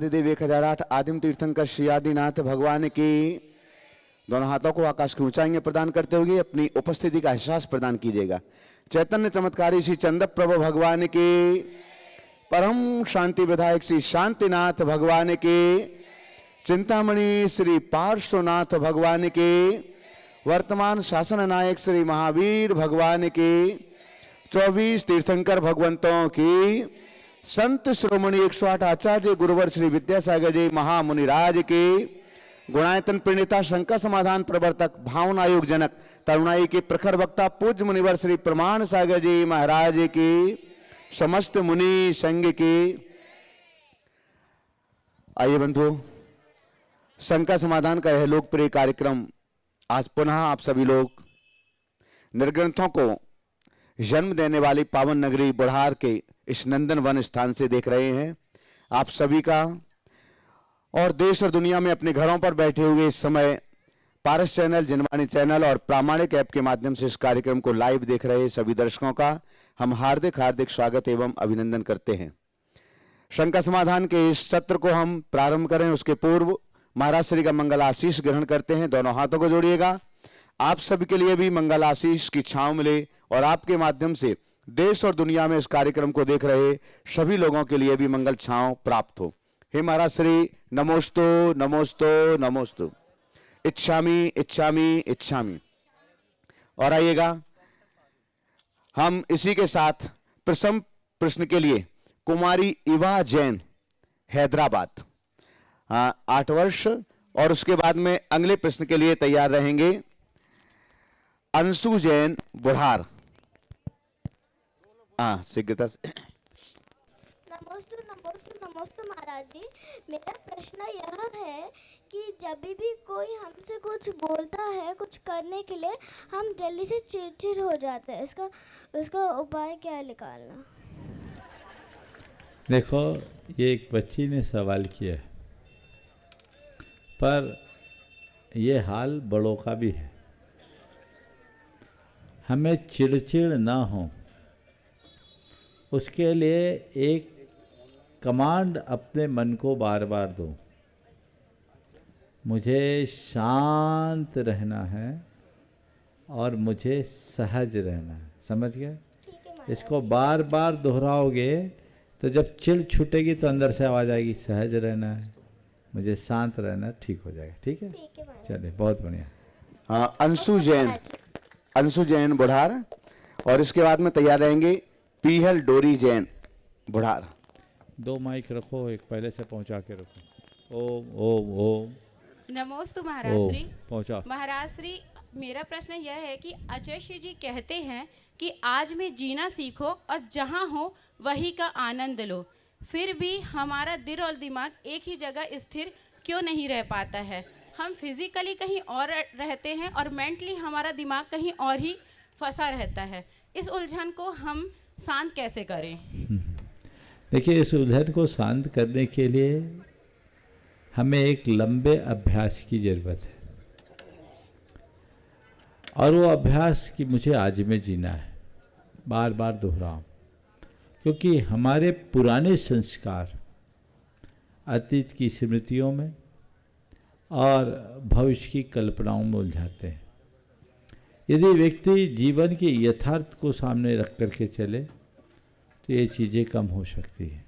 देवादिदेव 1008 आदिम तीर्थंकर श्री आदिनाथ भगवान की। दोनों हाथों को आकाश की ऊंचाई में प्रदान करते हुए अपनी उपस्थिति का एहसास प्रदान कीजिएगा। चैतन्य चमत्कारी श्री चंद्र प्रभु भगवान की, परम शांति विधायक श्री शांतिनाथ भगवान की, चिंतामणि श्री पार्श्वनाथ भगवान के, वर्तमान शासन नायक श्री महावीर भगवान के, 24 तीर्थंकर भगवंतों की, संत श्रोमणी 108 आचार्य गुरुवर श्री विद्यासागर जी महामुनिराज के, गुणायतन प्रणेता शंकर समाधान प्रवर्तक भावना योग जनक तरुणाई के प्रखर वक्ता पूज्य मुनिवर श्री प्रमाण सागर जी महाराज की, समस्त मुनि संघ की। आइए बंधु, शंकर समाधान का यह लोकप्रिय कार्यक्रम आज पुनः आप सभी लोग निर्ग्रंथों को जन्म देने वाली पावन नगरी बुढ़ार के इस नंदन वन स्थान से देख रहे हैं। आप सभी का और देश और दुनिया में अपने घरों पर बैठे हुए इस समय पारस चैनल, जिनवाणी चैनल और प्रामाणिक ऐप के माध्यम से इस कार्यक्रम को लाइव देख रहे सभी दर्शकों का हम हार्दिक हार्दिक स्वागत एवं अभिनंदन करते हैं। शंकर समाधान के इस सत्र को हम प्रारंभ करें उसके पूर्व महाराज श्री का मंगल आशीष ग्रहण करते हैं। दोनों हाथों को जोड़िएगा। आप सभी के लिए भी मंगल आशीष की छांव मिले और आपके माध्यम से देश और दुनिया में इस कार्यक्रम को देख रहे सभी लोगों के लिए भी मंगल छांव प्राप्त हो। हे महाराज श्री, नमोस्तु नमोस्तु नमोस्तु, इच्छामि इच्छामि इच्छामि। और आइएगा, हम इसी के साथ प्रथम प्रश्न के लिए कुमारी इवा जैन हैदराबाद 8 वर्ष, और उसके बाद में अगले प्रश्न के लिए तैयार रहेंगे अंशु जैन बुढ़ार। शीघ्रता से। नमस्ते नमस्ते नमस्ते महाराज जी, मेरा प्रश्न यह है कि जब भी कोई हमसे कुछ बोलता है कुछ करने के लिए, हम जल्दी से चिड़चिड़ हो जाते हैं। इसका उपाय क्या है निकालना? देखो, ये एक बच्ची ने सवाल किया है, पर ये हाल बड़ों का भी है। हमें चिड़चिड़ ना हो उसके लिए एक कमांड अपने मन को बार बार दो, मुझे शांत रहना है और मुझे सहज रहना है। समझ गए? इसको बार बार दोहराओगे तो जब चिड़ छूटेगी तो अंदर से आवाज़ आएगी, सहज रहना है, मुझे शांत रहना, ठीक हो जाएगा। ठीक है, चलिए, बहुत बढ़िया। अंशु जैन बुढ़ार, और इसके बाद में तैयार रहेंगे पीहल डोरी जैन बुढ़ार। 2 माइक रखो, एक पहले से पहुंचा के रखो। ओम ओम ओम। नमोस्तु महाराज श्री। पहुंचा। महाराज श्री, मेरा प्रश्न यह है कि अजय श्री जी कहते हैं कि आज में जीना सीखो और जहाँ हो वही का आनंद लो, फिर भी हमारा दिल और दिमाग एक ही जगह स्थिर क्यों नहीं रह पाता है? हम फिजिकली कहीं और रहते हैं और मेंटली हमारा दिमाग कहीं और ही फंसा रहता है। इस उलझन को हम शांत कैसे करें? देखिए, इस उलझन को शांत करने के लिए हमें एक लंबे अभ्यास की ज़रूरत है, और वो अभ्यास कि मुझे आज में जीना है, बार बार दोहराऊं, क्योंकि हमारे पुराने संस्कार अतीत की स्मृतियों में और भविष्य की कल्पनाओं में उलझाते हैं। यदि व्यक्ति जीवन के यथार्थ को सामने रख करके चले तो ये चीज़ें कम हो सकती हैं।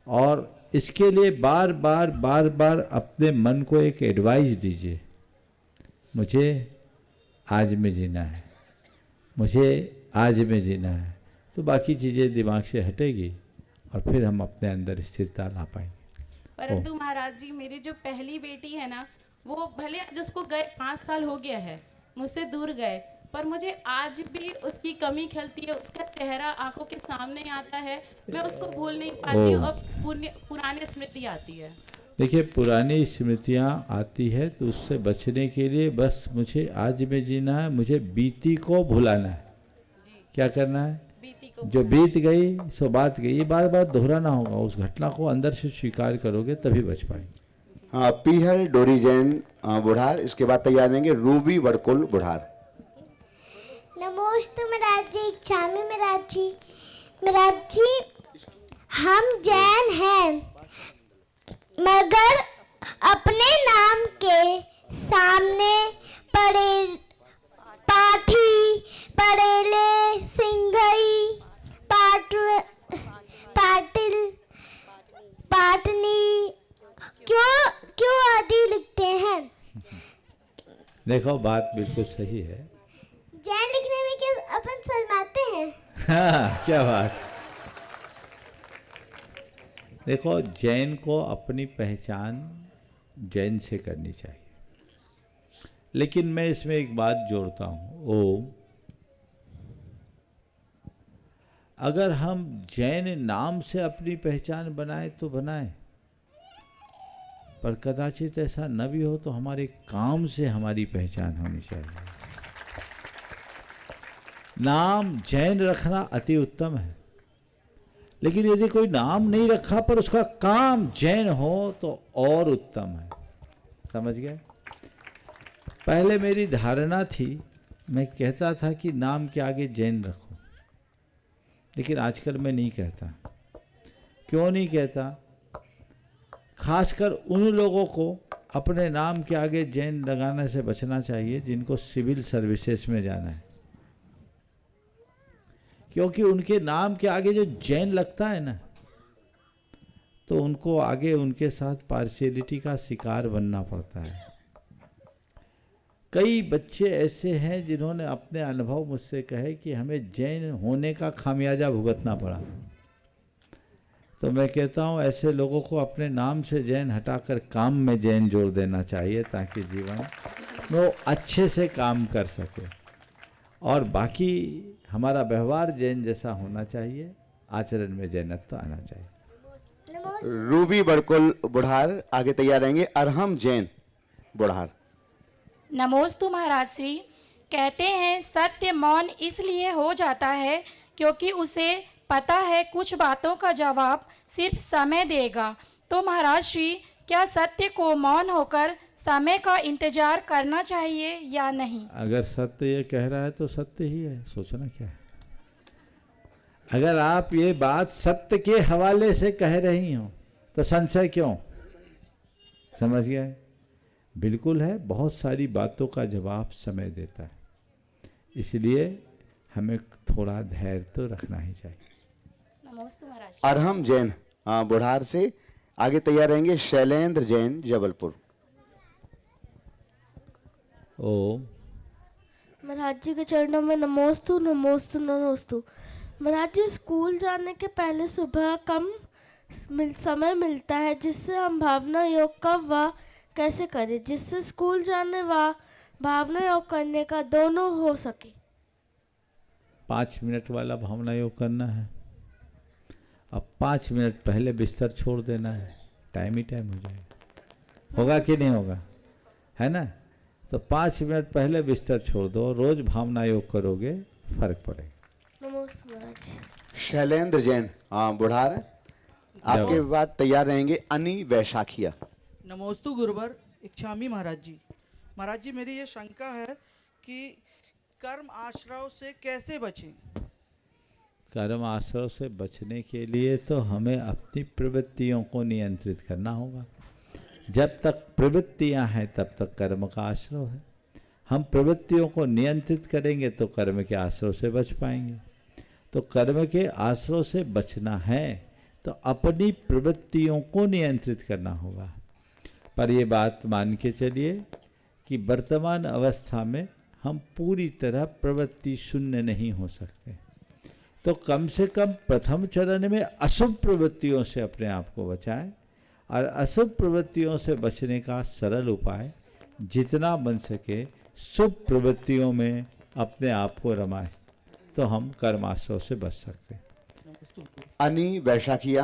और इसके लिए बार बार अपने मन को एक एडवाइस दीजिए, मुझे आज में जीना है, मुझे आज में जीना है, तो बाकी चीज़ें दिमाग से हटेगी और फिर हम अपने अंदर स्थिरता ला पाएंगे। परंतु महाराज जी, मेरी जो पहली बेटी है ना, वो भले जिसको गए 5 साल हो गया है, मुझसे दूर गए, पर मुझे आज भी उसकी कमी खलती है। उसका चेहरा आंखों के सामने आता है, मैं उसको भूल नहीं पाती और पुरानी स्मृति आती है। देखिए, पुरानी स्मृतियाँ आती है तो उससे बचने के लिए बस मुझे आज में जीना है, मुझे बीती को भुलाना है। क्या करना है? जो बीत गई सो बात गई, ये बार बार दोहराना होगा। उस घटना को अंदर से स्वीकार करोगे तभी बच पाएंगे। हाँ, पीहल डोरी जैन बुढ़ार। इसके बाद तैयार रहेंगे रूबी वड़कुल बुढ़ार। नमोस्तु महाराज जी, इच्छामि महाराज जी, हम जैन हैं। मगर अपने नाम के सामने पाठी, पड़ेले, सिंघई, पाटिल, पाटनी क्यों आदि लिखते हैं? देखो बात बिल्कुल सही है। जैन लिखने में क्या अपन शर्माते हैं? हाँ, क्या बात। देखो, जैन को अपनी पहचान जैन से करनी चाहिए, लेकिन मैं इसमें एक बात जोड़ता हूँ। ओम, अगर हम जैन नाम से अपनी पहचान बनाए तो बनाए, पर कदाचित ऐसा न भी हो तो हमारे काम से हमारी पहचान होनी चाहिए। नाम जैन रखना अति उत्तम है, लेकिन यदि कोई नाम नहीं रखा पर उसका काम जैन हो तो और उत्तम है। समझ गए? पहले मेरी धारणा थी, मैं कहता था कि नाम के आगे जैन रखो, लेकिन आजकल मैं नहीं कहता। क्यों नहीं कहता? खासकर उन लोगों को अपने नाम के आगे जैन लगाने से बचना चाहिए जिनको सिविल सर्विसेज में जाना है, क्योंकि उनके नाम के आगे जो जैन लगता है ना, तो उनको आगे उनके साथ पार्शियलिटी का शिकार बनना पड़ता है। कई बच्चे ऐसे हैं जिन्होंने अपने अनुभव मुझसे कहे कि हमें जैन होने का खामियाजा भुगतना पड़ा। तो मैं कहता हूँ ऐसे लोगों को अपने नाम से जैन हटाकर काम में जैन जोड़ देना चाहिए, ताकि जीवन में वो अच्छे से काम कर सके। और बाकी हमारा व्यवहार जैन जैसा होना चाहिए, आचरण में जैनत्व आना चाहिए। रूबी बड़कुल बुढ़ार आगे तैयार रहेंगे। अरहम जैन बुढ़ार। नमोस्तु महाराज श्री। कहते हैं सत्य मौन इसलिए हो जाता है क्योंकि उसे पता है कुछ बातों का जवाब सिर्फ समय देगा। तो महाराज श्री, क्या सत्य को मौन होकर समय का इंतजार करना चाहिए या नहीं? अगर सत्य ये कह रहा है तो सत्य ही है, सोचना क्या है। अगर आप ये बात सत्य के हवाले से कह रही हो तो संशय क्यों? समझ गए? बिल्कुल है, बहुत सारी बातों का जवाब समय देता है, इसलिए हमें थोड़ा धैर्य तो रखना ही चाहिए। नमस्ते महाराज। अरहम जैन बुढ़ार से आगे तैयार रहेंगे शैलेंद्र जैन जबलपुर। ओम। महाराज जी के चरणों में नमोस्तु नमोस्तु नमोस्तु। महाराज जी, स्कूल जाने के पहले सुबह कम समय मिलता है, जिससे हम भावना योग कब व कैसे करें, जिससे स्कूल जाने व भावना योग करने का दोनों हो सके। 5 मिनट वाला भावना योग करना है। अब 5 मिनट पहले बिस्तर छोड़ देना है, टाइम ही टाइम हो जाएगा। होगा कि नहीं होगा? है ना? तो 5 मिनट पहले बिस्तर छोड़ दो, रोज भावना योग करोगे, फर्क पड़ेगा। नमस्ते महाराज। शैलेंद्र जैन बुढ़ार, आपके बाद तैयार रहेंगे अनी वैशाखिया। नमोस्तु गुरुवर इच्छामी महाराज जी। महाराज जी, मेरी ये शंका है कि कर्म आश्रव से कैसे बचें? कर्म आश्रव से बचने के लिए तो हमें अपनी प्रवृत्तियों को नियंत्रित करना होगा। जब तक प्रवृत्तियां हैं तब तक कर्म का आश्रव है। हम प्रवृत्तियों को नियंत्रित करेंगे तो कर्म के आश्रव से बच पाएंगे। तो कर्म के आश्रव से बचना है तो अपनी प्रवृत्तियों को नियंत्रित करना होगा। पर ये बात मान के चलिए कि वर्तमान अवस्था में हम पूरी तरह प्रवृत्ति शून्य नहीं हो सकते, तो कम से कम प्रथम चरण में अशुभ प्रवृत्तियों से अपने आप को बचाएं। और अशुभ प्रवृत्तियों से बचने का सरल उपाय जितना बन सके शुभ प्रवृत्तियों में अपने आप को रमाएं, तो हम कर्माश्रव से बच सकते हैं। अनी वैशाखिया,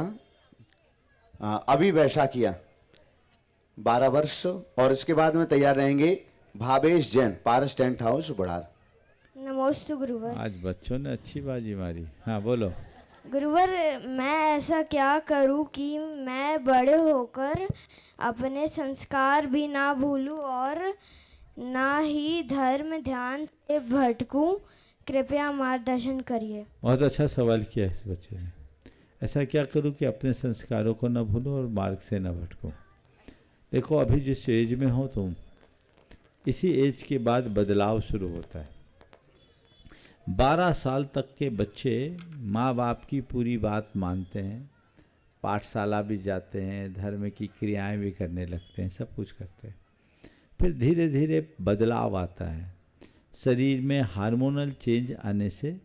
अभी वैशाखिया 12 वर्ष, और इसके बाद में तैयार रहेंगे भावेश जैन पारस टेंट हाउस बुढ़ार। नमोस्तु गुरुवर। आज बच्चों ने अच्छी बाजी मारी। हाँ बोलो। गुरुवर, मैं ऐसा क्या करूं कि मैं बड़े होकर अपने संस्कार भी ना भूलूं और ना ही धर्म ध्यान से भटकूं? कृपया मार्गदर्शन करिए। बहुत अच्छा सवाल किया इस बच्चे ने। ऐसा क्या करूं कि अपने संस्कारों को न भूलूं और मार्ग से न भटकूं? देखो अभी जिस एज में हो तुम, इसी एज के बाद बदलाव शुरू होता है। 12 साल तक के बच्चे माँ बाप की पूरी बात मानते हैं, पाठशाला भी जाते हैं, धर्म की क्रियाएं भी करने लगते हैं, सब कुछ करते हैं। फिर धीरे धीरे बदलाव आता है। शरीर में हार्मोनल चेंज आने से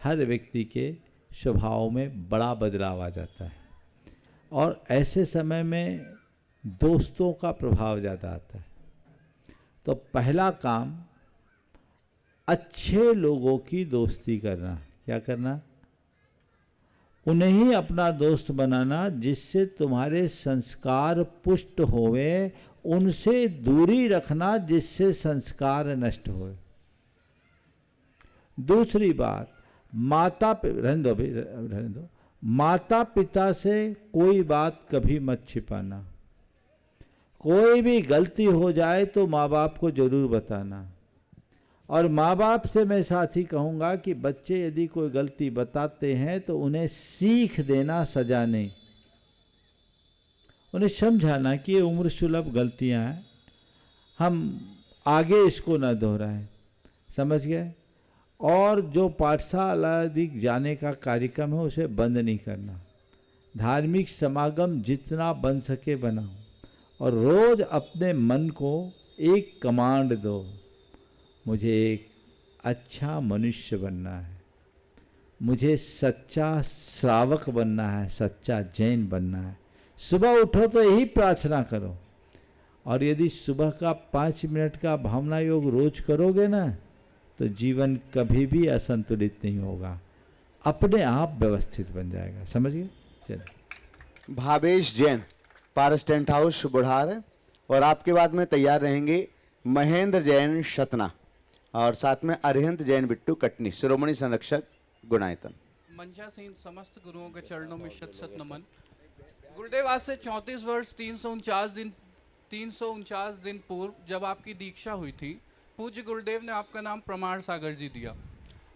हर व्यक्ति के स्वभाव में बड़ा बदलाव आ जाता है, और ऐसे समय में दोस्तों का प्रभाव ज़्यादा आता है। तो पहला काम अच्छे लोगों की दोस्ती करना। क्या करना? उन्हें ही अपना दोस्त बनाना, जिससे तुम्हारे संस्कार पुष्ट होवे। उनसे दूरी रखना जिससे संस्कार नष्ट होए। दूसरी बात, रहने दो, माता पिता से कोई बात कभी मत छिपाना। कोई भी गलती हो जाए तो माँ बाप को जरूर बताना। और माँ बाप से मैं साथ ही कहूँगा कि बच्चे यदि कोई गलती बताते हैं तो उन्हें सीख देना, सजा नहीं। उन्हें समझाना कि ये उम्र सुलभ गलतियाँ हैं, हम आगे इसको न दोहराएं। समझ गए? और जो पाठशाला आदि जाने का कार्यक्रम है उसे बंद नहीं करना। धार्मिक समागम जितना बन सके बनाओ, और रोज़ अपने मन को एक कमांड दो, मुझे एक अच्छा मनुष्य बनना है, मुझे सच्चा श्रावक बनना है, सच्चा जैन बनना है। सुबह उठो तो यही प्रार्थना करो, और यदि सुबह का 5 मिनट का भावना योग रोज करोगे ना, तो जीवन कभी भी असंतुलित नहीं होगा, अपने आप व्यवस्थित बन जाएगा। समझ गए? चलिए। भावेश जैन, पारस टेंट हाउस बुढ़ार, और आपके बाद में तैयार रहेंगे महेंद्र जैन शतना, और साथ में अरिहंत जैन बिट्टू कटनी, शिरोमणि संरक्षक गुणायतन। मंचासीन समस्त गुरुओं के चरणों में शत शत नमन। गुरुदेव, आज से 34 वर्ष 349 दिन पूर्व जब आपकी दीक्षा हुई थी, पूज्य गुरुदेव ने आपका नाम प्रमाण सागर जी दिया,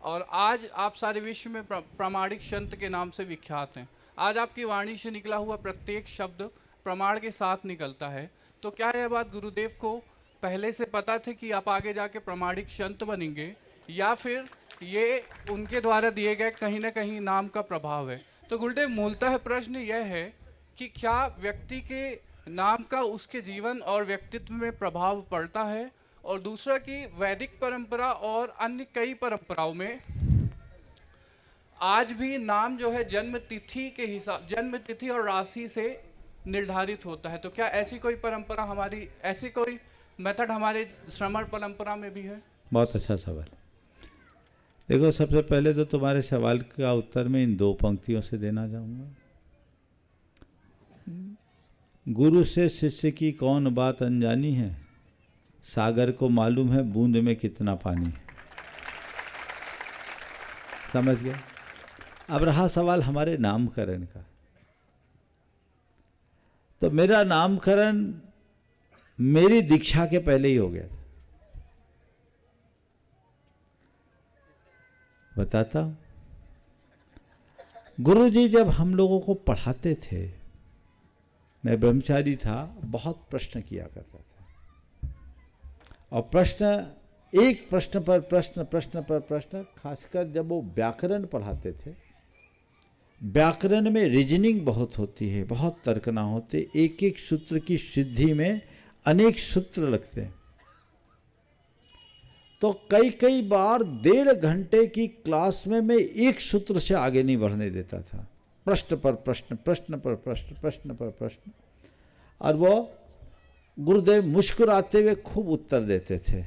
और आज आप सारे विश्व में प्रामाणिक संत के नाम से विख्यात हैं। आज आपकी वाणी से निकला हुआ प्रत्येक शब्द प्रमाण के साथ निकलता है। तो क्या यह बात गुरुदेव को पहले से पता थे कि आप आगे जाके प्रामाणिक संत बनेंगे, या फिर ये उनके द्वारा दिए गए कहीं ना कहीं नाम का प्रभाव है? तो गुरुदेव, मूलतः प्रश्न यह है कि क्या व्यक्ति के नाम का उसके जीवन और व्यक्तित्व में प्रभाव पड़ता है? और दूसरा कि वैदिक परंपरा और अन्य कई परंपराओं में आज भी नाम जो है जन्म तिथि के हिसाब, जन्म तिथि और राशि से निर्धारित होता है। तो क्या ऐसी कोई परंपरा हमारी, ऐसी कोई मेथड हमारे श्रमण परंपरा में भी है? बहुत अच्छा सवाल। देखो, सबसे पहले तो तुम्हारे सवाल का उत्तर मैं इन 2 पंक्तियों से देना चाहूँगा। गुरु से शिष्य की कौन बात अनजानी है, सागर को मालूम है बूंद में कितना पानी है। समझ गए? अब रहा सवाल हमारे नामकरण का। तो मेरा नामकरण मेरी दीक्षा के पहले ही हो गया था। बताता हूं, गुरुजी जब हम लोगों को पढ़ाते थे, मैं ब्रह्मचारी था, बहुत प्रश्न किया करता था, और प्रश्न, एक प्रश्न पर प्रश्न, प्रश्न पर प्रश्न। खासकर जब वो व्याकरण पढ़ाते थे, व्याकरण में रीजनिंग बहुत होती है, बहुत तर्कना होते, एक एक सूत्र की सिद्धि में अनेक सूत्र लगते हैं। तो कई कई बार 1.5 घंटे की क्लास में मैं एक सूत्र से आगे नहीं बढ़ने देता था। प्रश्न पर प्रश्न, प्रश्न पर प्रश्न, प्रश्न पर प्रश्न, और वो गुरुदेव मुस्कुराते हुए खूब उत्तर देते थे।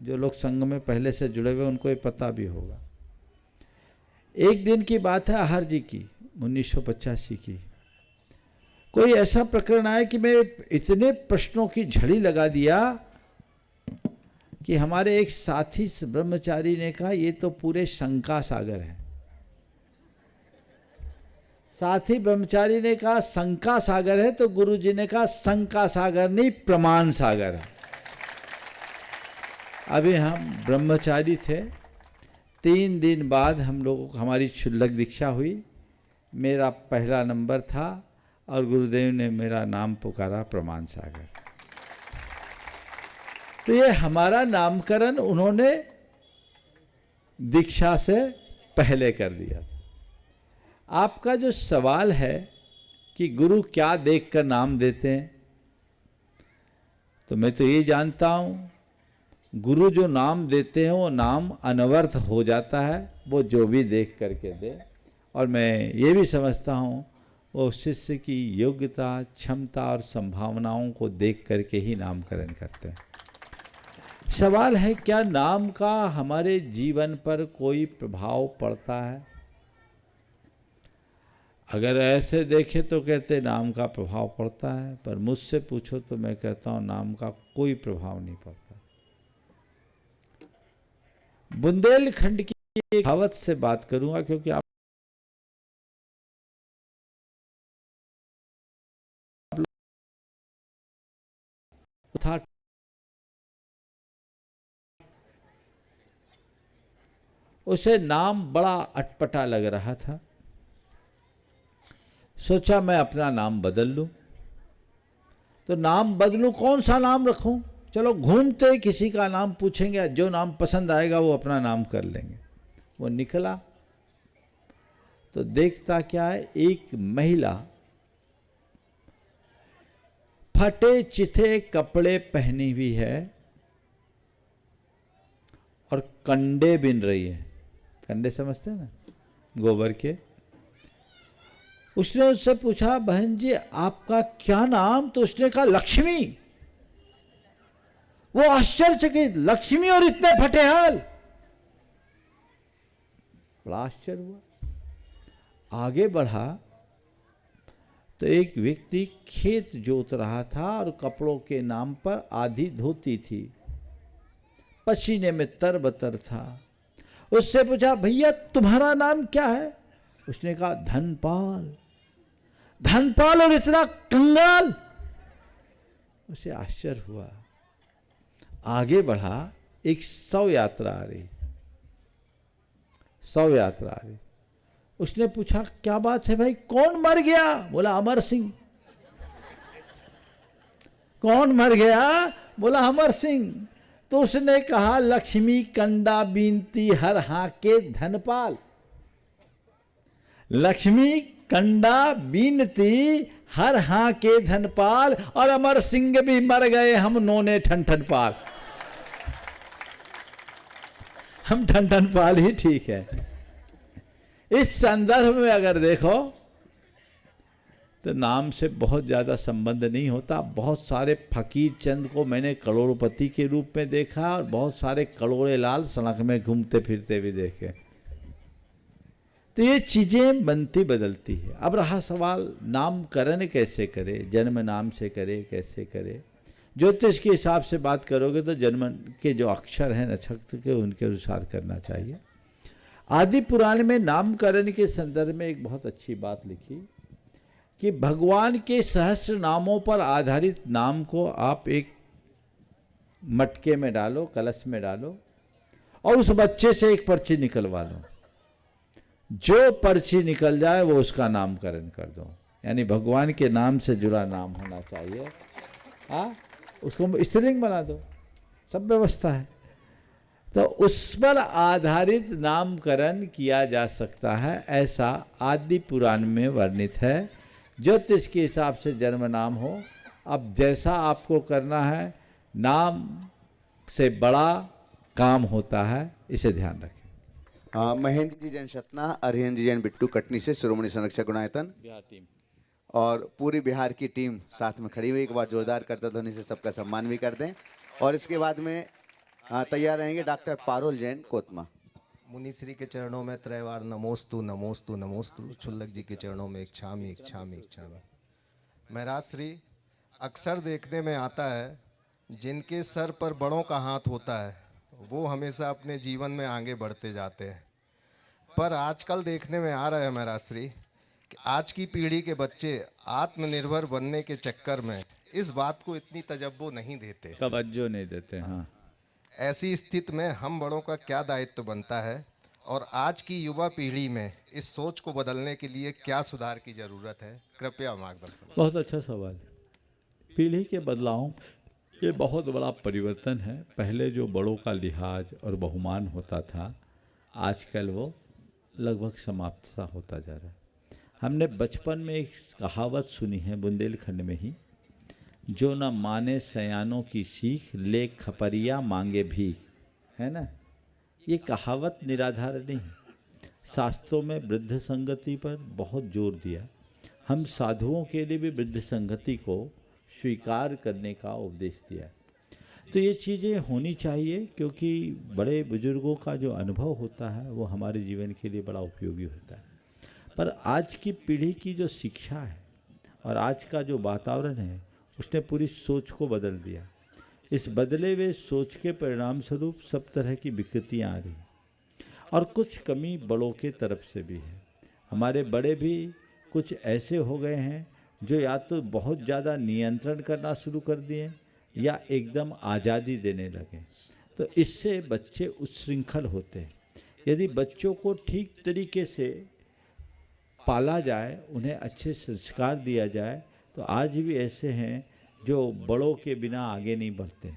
जो लोग संघ में पहले से जुड़े हुए उनको ये पता भी होगा। एक दिन की बात है, आहार जी की, 1985 की। कोई ऐसा प्रकरण आया कि मैं इतने प्रश्नों की झड़ी लगा दिया कि हमारे एक साथी ब्रह्मचारी ने कहा, ये तो पूरे शंका सागर है। साथी ब्रह्मचारी ने कहा शंका सागर है, तो गुरुजी ने कहा शंका सागर नहीं, प्रमाण सागर है। अभी हम ब्रह्मचारी थे, 3 दिन बाद हम लोगों को हमारी क्षुल्लक दीक्षा हुई। मेरा पहला नंबर था और गुरुदेव ने मेरा नाम पुकारा प्रमाण सागर। तो ये हमारा नामकरण उन्होंने दीक्षा से पहले कर दिया था। आपका जो सवाल है कि गुरु क्या देखकर नाम देते हैं, तो मैं तो ये जानता हूँ गुरु जो नाम देते हैं वो नाम अनवर्थ हो जाता है, वो जो भी देख करके दे। और मैं ये भी समझता हूँ वो शिष्य की योग्यता, क्षमता और संभावनाओं को देख करके ही नामकरण करते हैं। सवाल है क्या नाम का हमारे जीवन पर कोई प्रभाव पड़ता है? अगर ऐसे देखें तो कहते नाम का प्रभाव पड़ता है, पर मुझसे पूछो तो मैं कहता हूँ नाम का कोई प्रभाव नहीं पड़ता। बुंदेलखंड की एक कहावत से बात करूंगा, क्योंकि आप था उसे नाम बड़ा अटपटा लग रहा था। सोचा मैं अपना नाम बदल लूं। तो नाम बदलूं, कौन सा नाम रखूं? चलो घूमते किसी का नाम पूछेंगे, जो नाम पसंद आएगा वो अपना नाम कर लेंगे। वो निकला तो देखता क्या है, एक महिला फटे चिथे कपड़े पहनी हुई है और कंडे बिन रही है। कंडे समझते हैं ना, गोबर के। उसने उससे पूछा, बहन जी आपका क्या नाम? तो उसने कहा लक्ष्मी। वो आश्चर्यचकित, लक्ष्मी और इतने फटे हाल, बड़ा आश्चर्य हुआ। आगे बढ़ा तो एक व्यक्ति खेत जोत रहा था और कपड़ों के नाम पर आधी धोती थी, पसीने में तरबतर था। उससे पूछा, भैया तुम्हारा नाम क्या है? उसने कहा धनपाल। धनपाल और इतना कंगाल? उसे आश्चर्य हुआ। आगे बढ़ा, एक शव यात्रा आ रही, शव यात्रा आ रही। उसने पूछा, क्या बात है भाई, कौन मर गया? बोला अमर सिंह। कौन मर गया? बोला अमर सिंह। तो उसने कहा, लक्ष्मी कंडा बीनती हर हाके धनपाल। लक्ष्मी कंडा बीनती हर हाके धनपाल, और अमर सिंह भी मर गए, हम नोने ठन ठन पाल। हम ठन ठन पाल ही ठीक है। इस संदर्भ में अगर देखो तो नाम से बहुत ज़्यादा संबंध नहीं होता। बहुत सारे फकीर चंद को मैंने करोड़पति के रूप में देखा और बहुत सारे करोड़े लाल सड़क में घूमते फिरते भी देखे। तो ये चीज़ें बनती बदलती है। अब रहा सवाल नामकरण कैसे करे, जन्म नाम से करे कैसे करे? ज्योतिष के हिसाब से बात करोगे तो जन्म के जो अक्षर हैं नक्षत्र के, उनके अनुसार करना चाहिए। आदि पुराण में नामकरण के संदर्भ में एक बहुत अच्छी बात लिखी कि भगवान के सहस्र नामों पर आधारित नाम को आप एक मटके में डालो, कलश में डालो, और उस बच्चे से एक पर्ची निकलवा लो। जो पर्ची निकल जाए वो उसका नामकरण कर दो। यानी भगवान के नाम से जुड़ा नाम होना चाहिए। हाँ, उसको स्त्रीलिंग बना दो, सब व्यवस्था है। तो उस पर आधारित नामकरण किया जा सकता है, ऐसा आदि पुराण में वर्णित है। ज्योतिष के हिसाब से जन्म नाम हो। अब जैसा आपको करना है, नाम से बड़ा काम होता है, इसे ध्यान रखें। महेंद्र जी जैन सतना, अरिहंत जी जैन बिट्टू कटनी से श्रोमणी संरक्षक गुणायतन बिहार टीम और पूरी बिहार की टीम साथ में खड़ी हुई। एक बार जोरदार करता ध्वनि से सबका सम्मान भी कर दें। और इसके बाद में तैयार रहेंगे डॉक्टर पारुल जैन कोतमा। मुनिश्री के चरणों में त्रैवार नमोस्तु नमोस्तु नमोस्तु। क्षुल्लक जी के चरणों में एक छामी एक छामी एक छामी। महाराज श्री, अक्सर देखने में आता है जिनके सर पर बड़ों का हाथ होता है वो हमेशा अपने जीवन में आगे बढ़ते जाते हैं। पर आजकल देखने में आ रहा है महाराज श्री कि आज की पीढ़ी के बच्चे आत्मनिर्भर बनने के चक्कर में इस बात को इतनी तवज्जो नहीं देते, तवज्जो नहीं देते। हाँ, ऐसी स्थिति में हम बड़ों का क्या दायित्व बनता है और आज की युवा पीढ़ी में इस सोच को बदलने के लिए क्या सुधार की जरूरत है? कृपया मार्गदर्शन। बहुत अच्छा सवाल है। पीढ़ी के बदलाव ये बहुत बड़ा परिवर्तन है। पहले जो बड़ों का लिहाज और बहुमान होता था, आजकल वो लगभग समाप्त सा होता जा रहा है। हमने बचपन में एक कहावत सुनी है, बुंदेलखंड में ही, जो न माने सयानों की सीख, ले खपरिया मांगे भीख, है ना। ये कहावत निराधार नहीं है। शास्त्रों में वृद्ध संगति पर बहुत जोर दिया। हम साधुओं के लिए भी वृद्ध संगति को स्वीकार करने का उपदेश दिया। तो ये चीज़ें होनी चाहिए, क्योंकि बड़े बुजुर्गों का जो अनुभव होता है वो हमारे जीवन के लिए बड़ा उपयोगी होता है। पर आज की पीढ़ी की जो शिक्षा है और आज का जो वातावरण है, उसने पूरी सोच को बदल दिया। इस बदले हुए सोच के परिणाम स्वरूप सब तरह की विकृतियाँ आ रही हैं, और कुछ कमी बड़ों के तरफ से भी है। हमारे बड़े भी कुछ ऐसे हो गए हैं जो या तो बहुत ज़्यादा नियंत्रण करना शुरू कर दिए या एकदम आज़ादी देने लगे। तो इससे बच्चे उच्छृंखल होते हैं। यदि बच्चों को ठीक तरीके से पाला जाए, उन्हें अच्छे संस्कार दिया जाए, तो आज भी ऐसे हैं जो बड़ों के बिना आगे नहीं बढ़ते।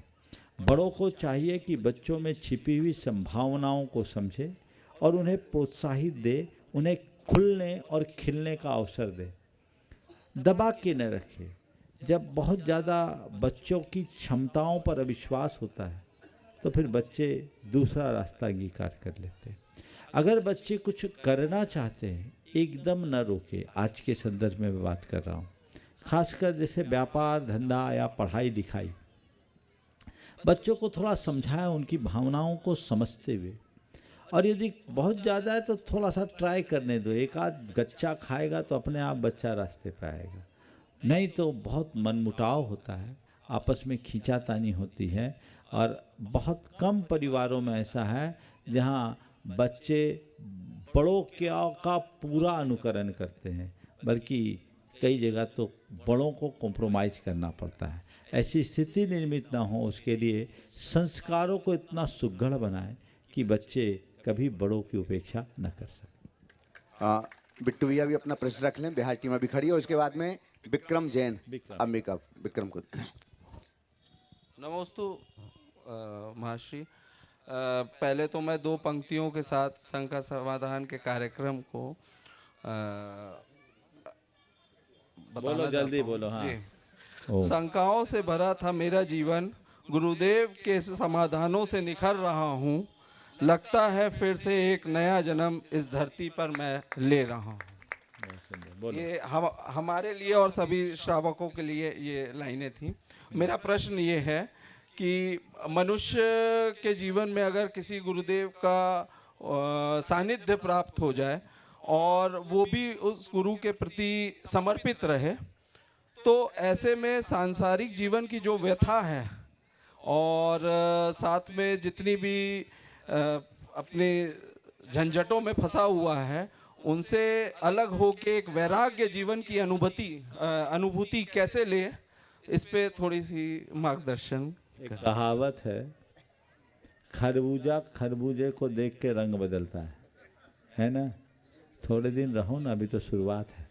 बड़ों को चाहिए कि बच्चों में छिपी हुई संभावनाओं को समझे और उन्हें प्रोत्साहित दे, उन्हें खुलने और खिलने का अवसर दे, दबा के न रखे। जब बहुत ज़्यादा बच्चों की क्षमताओं पर अविश्वास होता है तो फिर बच्चे दूसरा रास्ता अंगीकार कर लेते हैं। अगर बच्चे कुछ करना चाहते हैं, एकदम न रोके। आज के संदर्भ में मैं बात कर रहा हूँ, खासकर जैसे व्यापार धंधा या पढ़ाई लिखाई। बच्चों को थोड़ा समझाएं, उनकी भावनाओं को समझते हुए। और यदि बहुत ज़्यादा है तो थोड़ा सा ट्राई करने दो। एक आध गच्चा खाएगा तो अपने आप बच्चा रास्ते पे आएगा, नहीं तो बहुत मनमुटाव होता है, आपस में खींचातानी होती है। और बहुत कम परिवारों में ऐसा है जहाँ बच्चे बड़ों का पूरा अनुकरण करते हैं, बल्कि कई जगह तो बड़ों को कॉम्प्रोमाइज़ करना पड़ता है। ऐसी स्थिति निर्मित ना हो, उसके लिए संस्कारों को इतना सुघड़ बनाएं कि बच्चे कभी बड़ों की उपेक्षा न कर सकें। बिट्टू भैया भी अपना प्रश्न रख लें, बिहार टीम अभी खड़ी है। और उसके बाद में विक्रम जैन, अम्बिका विक्रम को। नमोस्तु महाश्री। पहले तो मैं 2 पंक्तियों के साथ शंका समाधान के कार्यक्रम को बोलो, जल्दी बोलो। हाँ जी। शंकाओं से भरा था मेरा जीवन, गुरुदेव के समाधानों से निखर रहा हूँ। लगता है फिर से एक नया जन्म इस धरती पर मैं ले रहा हूँ। ये हमारे लिए और सभी श्रावकों के लिए ये लाइनें थी। मेरा प्रश्न ये है कि मनुष्य के जीवन में अगर किसी गुरुदेव का सानिध्य प्राप्त हो जाए और वो भी उस गुरु के प्रति समर्पित रहे, तो ऐसे में सांसारिक जीवन की जो व्यथा है और साथ में जितनी भी अपने झंझटों में फंसा हुआ है, उनसे अलग होके एक वैराग्य जीवन की अनुभूति कैसे ले, इस पे थोड़ी सी मार्गदर्शन। एक कहावत है, खरबूजा खरबूजे को देख के रंग बदलता है ना। थोड़े दिन रहो ना, अभी तो शुरुआत है,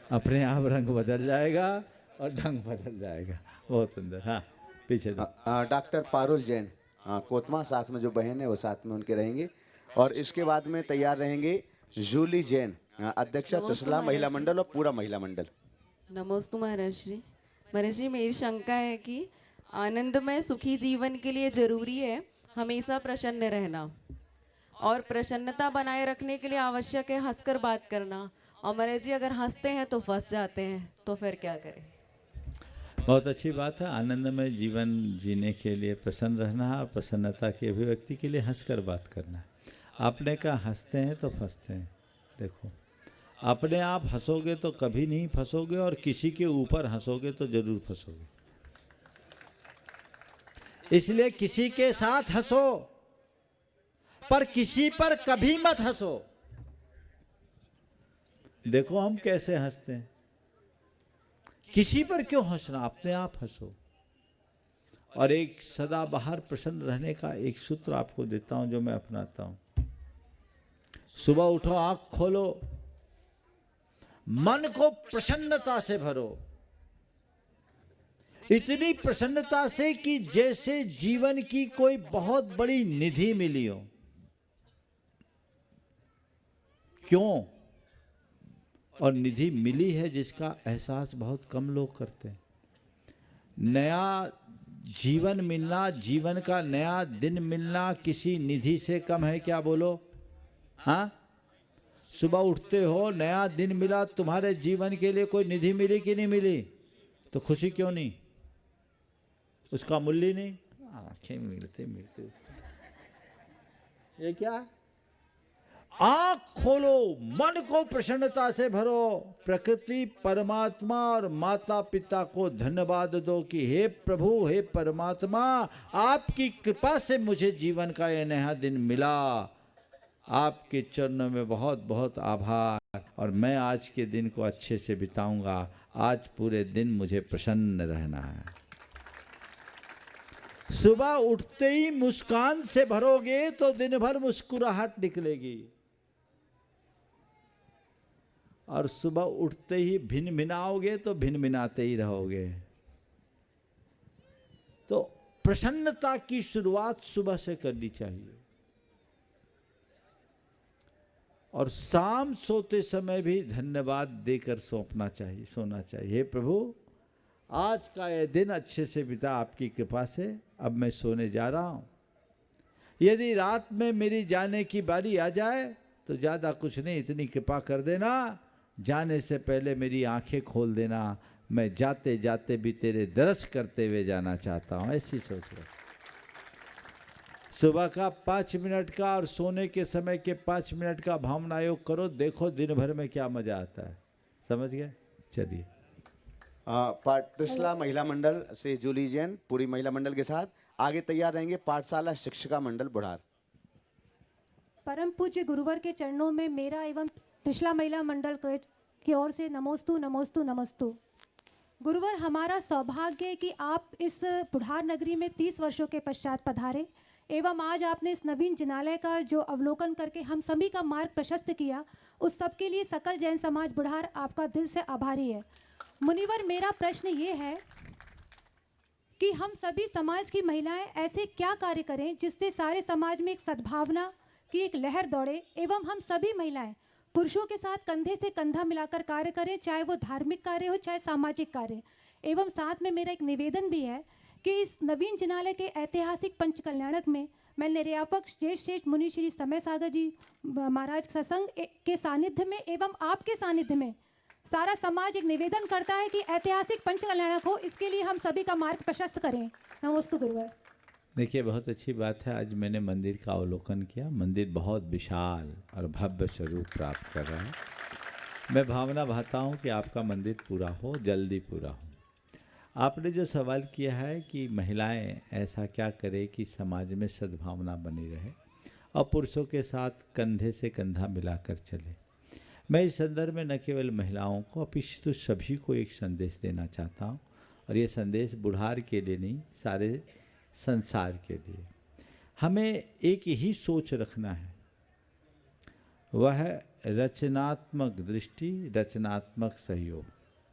अपने आप रंग बदल जाएगा और ढंग बदल जाएगा। बहुत सुंदर। हाँ, पीछे डॉक्टर पारुल जैन, कोतमा, साथ में जो बहन है वो साथ में उनके रहेंगे। और इसके बाद में तैयार रहेंगे जूली जैन, अध्यक्षा तसला महिला मंडल और पूरा महिला मंडल। नमोस्तु महाराज श्री। महाराज जी, मेरी शंका है कि आनंदमय सुखी जीवन के लिए जरूरी है हमेशा प्रसन्न रहना, और प्रसन्नता बनाए रखने के लिए आवश्यक है हंसकर बात करना। और महाराज जी, अगर हंसते हैं तो फंस जाते हैं, तो फिर क्या करें? बहुत अच्छी बात है। आनंदमय जीवन जीने के लिए प्रसन्न रहना है और प्रसन्नता की अभिव्यक्ति के लिए हंसकर बात करना है। आपने कहा हंसते हैं तो फंसते हैं। देखो, अपने आप हंसोगे तो कभी नहीं फंसोगे, और किसी के ऊपर हंसोगे तो जरूर फंसोगे। इसलिए किसी के साथ हंसो, पर किसी पर कभी मत हंसो। देखो हम कैसे हंसते हैं, किसी पर क्यों हंसना, अपने आप हंसो। और एक सदाबहार प्रसन्न रहने का एक सूत्र आपको देता हूं जो मैं अपनाता हूं। सुबह उठो, आंख खोलो, मन को प्रसन्नता से भरो। इतनी प्रसन्नता से कि जैसे जीवन की कोई बहुत बड़ी निधि मिली हो। क्यों? और निधि मिली है जिसका एहसास बहुत कम लोग करते हैं। नया जीवन मिलना, जीवन का नया दिन मिलना किसी निधि से कम है क्या? बोलो। हाँ, सुबह उठते हो, नया दिन मिला, तुम्हारे जीवन के लिए कोई निधि मिली कि नहीं मिली? तो खुशी क्यों नहीं? उसका मूल्य नहीं? आंखें मिलते मिलते ये क्या? आंख खोलो, मन को प्रसन्नता से भरो, प्रकृति, परमात्मा और माता पिता को धन्यवाद दो कि हे प्रभु, हे परमात्मा, आपकी कृपा से मुझे जीवन का यह नया दिन मिला। आपके चरणों में बहुत बहुत आभार, और मैं आज के दिन को अच्छे से बिताऊंगा। आज पूरे दिन मुझे प्रसन्न रहना है। सुबह उठते ही मुस्कान से भरोगे तो दिन भर मुस्कुराहट निकलेगी, और सुबह उठते ही भिन भिनाओगे तो भिन भिनाते ही रहोगे। तो प्रसन्नता की शुरुआत सुबह से करनी चाहिए, और शाम सोते समय भी धन्यवाद देकर सोना चाहिए। हे प्रभु, आज का यह दिन अच्छे से बीता आपकी कृपा से, अब मैं सोने जा रहा हूं। यदि रात में मेरी जाने की बारी आ जाए तो ज़्यादा कुछ नहीं, इतनी कृपा कर देना, जाने से पहले मेरी आंखें खोल देना, मैं जाते जाते भी तेरे दर्श करते हुए जाना चाहता हूं। ऐसी सोच रहे। सुबह का 5 मिनट का और सोने के समय के 5 मिनट का भावना योग करो, देखो दिन भर में क्या मजा आता है। समझ गए? चलिए। पाठशाला महिला मंडल से जूली जैन पूरी महिला मंडल के साथ आगे तैयार रहेंगे पाठशाला शिक्षिका मंडल बुढ़ार। परम पूज्य गुरुवर के चरणों में मेरा एवं पिछला महिला मंडल की ओर से नमोस्तु नमोस्तु नमोस्तु। गुरुवर, हमारा सौभाग्य है कि आप इस बुढ़ार नगरी में 30 वर्षों के पश्चात पधारे, एवं आज आपने इस नवीन जिनालय का जो अवलोकन करके हम सभी का मार्ग प्रशस्त किया, उस सब के लिए सकल जैन समाज बुढ़ार आपका दिल से आभारी है। मुनिवर, मेरा प्रश्न ये है कि हम सभी समाज की महिलाएं ऐसे क्या कार्य करें जिससे सारे समाज में एक सद्भावना की एक लहर दौड़े, एवं हम सभी महिलाएं पुरुषों के साथ कंधे से कंधा मिलाकर कार्य करें, चाहे वो धार्मिक कार्य हो चाहे सामाजिक कार्य। एवं साथ में मेरा एक निवेदन भी है कि इस नवीन जिनालय के ऐतिहासिक पंच कल्याणक में मैं निर्यापक ज्येष्ठ मुनि श्री समय सागर जी महाराज सत्संग के सानिध्य में एवं आपके सानिध्य में सारा समाज एक निवेदन करता है कि ऐतिहासिक पंच कल्याणक हो, इसके लिए हम सभी का मार्ग प्रशस्त करें। नमोस्तु गुरुवर। देखिए, बहुत अच्छी बात है। आज मैंने मंदिर का अवलोकन किया। मंदिर बहुत विशाल और भव्य स्वरूप प्राप्त कर रहा है। मैं भावना भाता हूँ कि आपका मंदिर पूरा हो, जल्दी पूरा हो। आपने जो सवाल किया है कि महिलाएं ऐसा क्या करें कि समाज में सद्भावना बनी रहे और पुरुषों के साथ कंधे से कंधा मिलाकर चले, मैं इस संदर्भ में न केवल महिलाओं को अपितु सभी को एक संदेश देना चाहता हूँ, और ये संदेश बुढ़ार के लिए नहीं, सारे संसार के लिए। हमें एक ही सोच रखना है, वह है रचनात्मक दृष्टि, रचनात्मक सहयोग।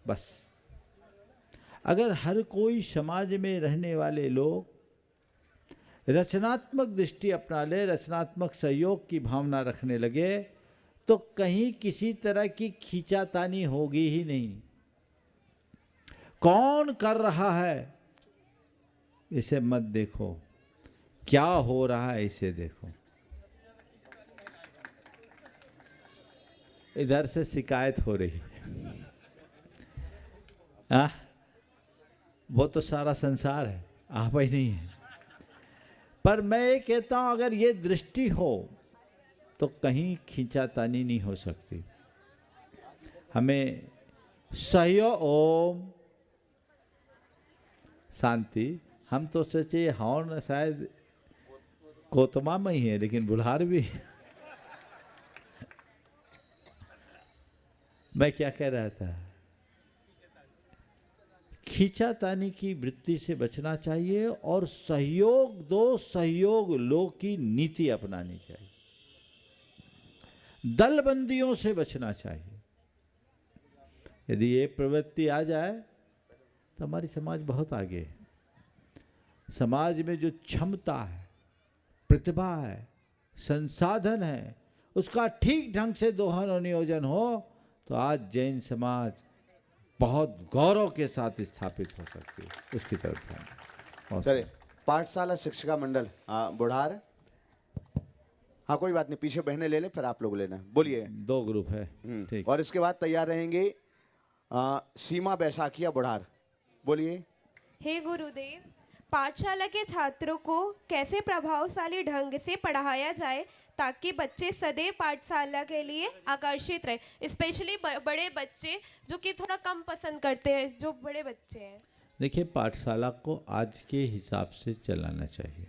बस अगर हर कोई समाज में रहने वाले लोग रचनात्मक दृष्टि अपना ले, रचनात्मक सहयोग की भावना रखने लगे, तो कहीं किसी तरह की खींचातानी होगी ही नहीं। कौन कर रहा है इसे मत देखो, क्या हो रहा है इसे देखो। इधर से शिकायत हो रही है, वो तो सारा संसार है, आप ही नहीं है। पर मैं ये कहता हूं, अगर ये दृष्टि हो तो कहीं खींचातानी नहीं हो सकती। हमें सहयोग, ओम शांति। हम तो सोचे हॉर्न शायद कोतमा में ही है, लेकिन बुढ़ार भी मैं क्या कह रहा था, खींचातानी की वृत्ति से बचना चाहिए और सहयोग दो, सहयोग लो की नीति अपनानी चाहिए। दलबंदियों से बचना चाहिए। यदि ये प्रवृत्ति आ जाए तो हमारी समाज बहुत आगे है। समाज में जो क्षमता है, प्रतिभा है, संसाधन है, उसका ठीक ढंग से दोहन और नियोजन हो तो आज जैन समाज बहुत गौरव के साथ स्थापित हो सकती है। उसकी तरफ ध्यान। चलिए, पाठशाला शिक्षिका मंडल बुढ़ार। हाँ कोई बात नहीं, पीछे बहनें ले लें, फिर आप लोग लेना। बोलिए। 2 ग्रुप है, ठीक। और इसके बाद तैयार रहेंगे सीमा बैसाखिया बुढ़ार। बोलिए। हे गुरुदेव, पाठशाला के छात्रों को कैसे प्रभावशाली ढंग से पढ़ाया जाए ताकि बच्चे सदैव पाठशाला के लिए आकर्षित रहे, स्पेशली बड़े बच्चे जो कि थोड़ा कम पसंद करते हैं, जो बड़े बच्चे हैं। देखिए, पाठशाला को आज के हिसाब से चलाना चाहिए।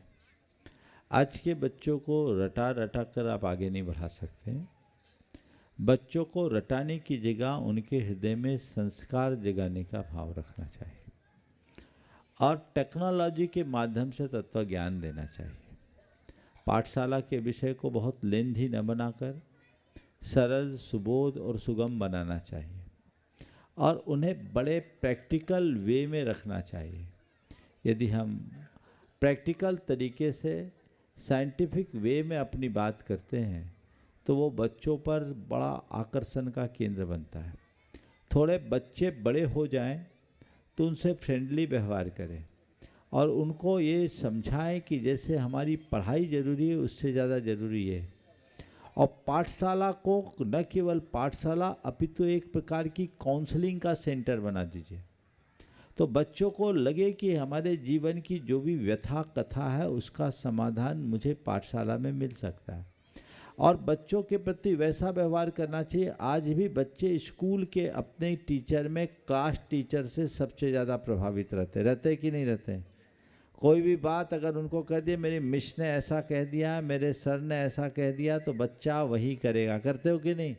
आज के बच्चों को रटा रटा कर आप आगे नहीं बढ़ा सकते। बच्चों को रटाने की जगह उनके हृदय में संस्कार जगाने का भाव रखना चाहिए और टेक्नोलॉजी के माध्यम से तत्व ज्ञान देना चाहिए। पाठशाला के विषय को बहुत लेंथी न बनाकर सरल, सुबोध और सुगम बनाना चाहिए और उन्हें बड़े प्रैक्टिकल वे में रखना चाहिए। यदि हम प्रैक्टिकल तरीके से साइंटिफिक वे में अपनी बात करते हैं तो वो बच्चों पर बड़ा आकर्षण का केंद्र बनता है। थोड़े बच्चे बड़े हो जाएं तो उनसे फ्रेंडली व्यवहार करें और उनको ये समझाएं कि जैसे हमारी पढ़ाई ज़रूरी है, उससे ज़्यादा ज़रूरी है। और पाठशाला को न केवल पाठशाला अपितु एक प्रकार की काउंसलिंग का सेंटर बना दीजिए, तो बच्चों को लगे कि हमारे जीवन की जो भी व्यथा कथा है उसका समाधान मुझे पाठशाला में मिल सकता है। और बच्चों के प्रति वैसा व्यवहार करना चाहिए। आज भी बच्चे स्कूल के अपने टीचर में क्लास टीचर से सबसे ज़्यादा प्रभावित रहते कि नहीं रहते? कोई भी बात अगर उनको कह दिए मेरी मिस ने ऐसा कह दिया, मेरे सर ने ऐसा कह दिया, तो बच्चा वही करेगा। करते हो कि नहीं?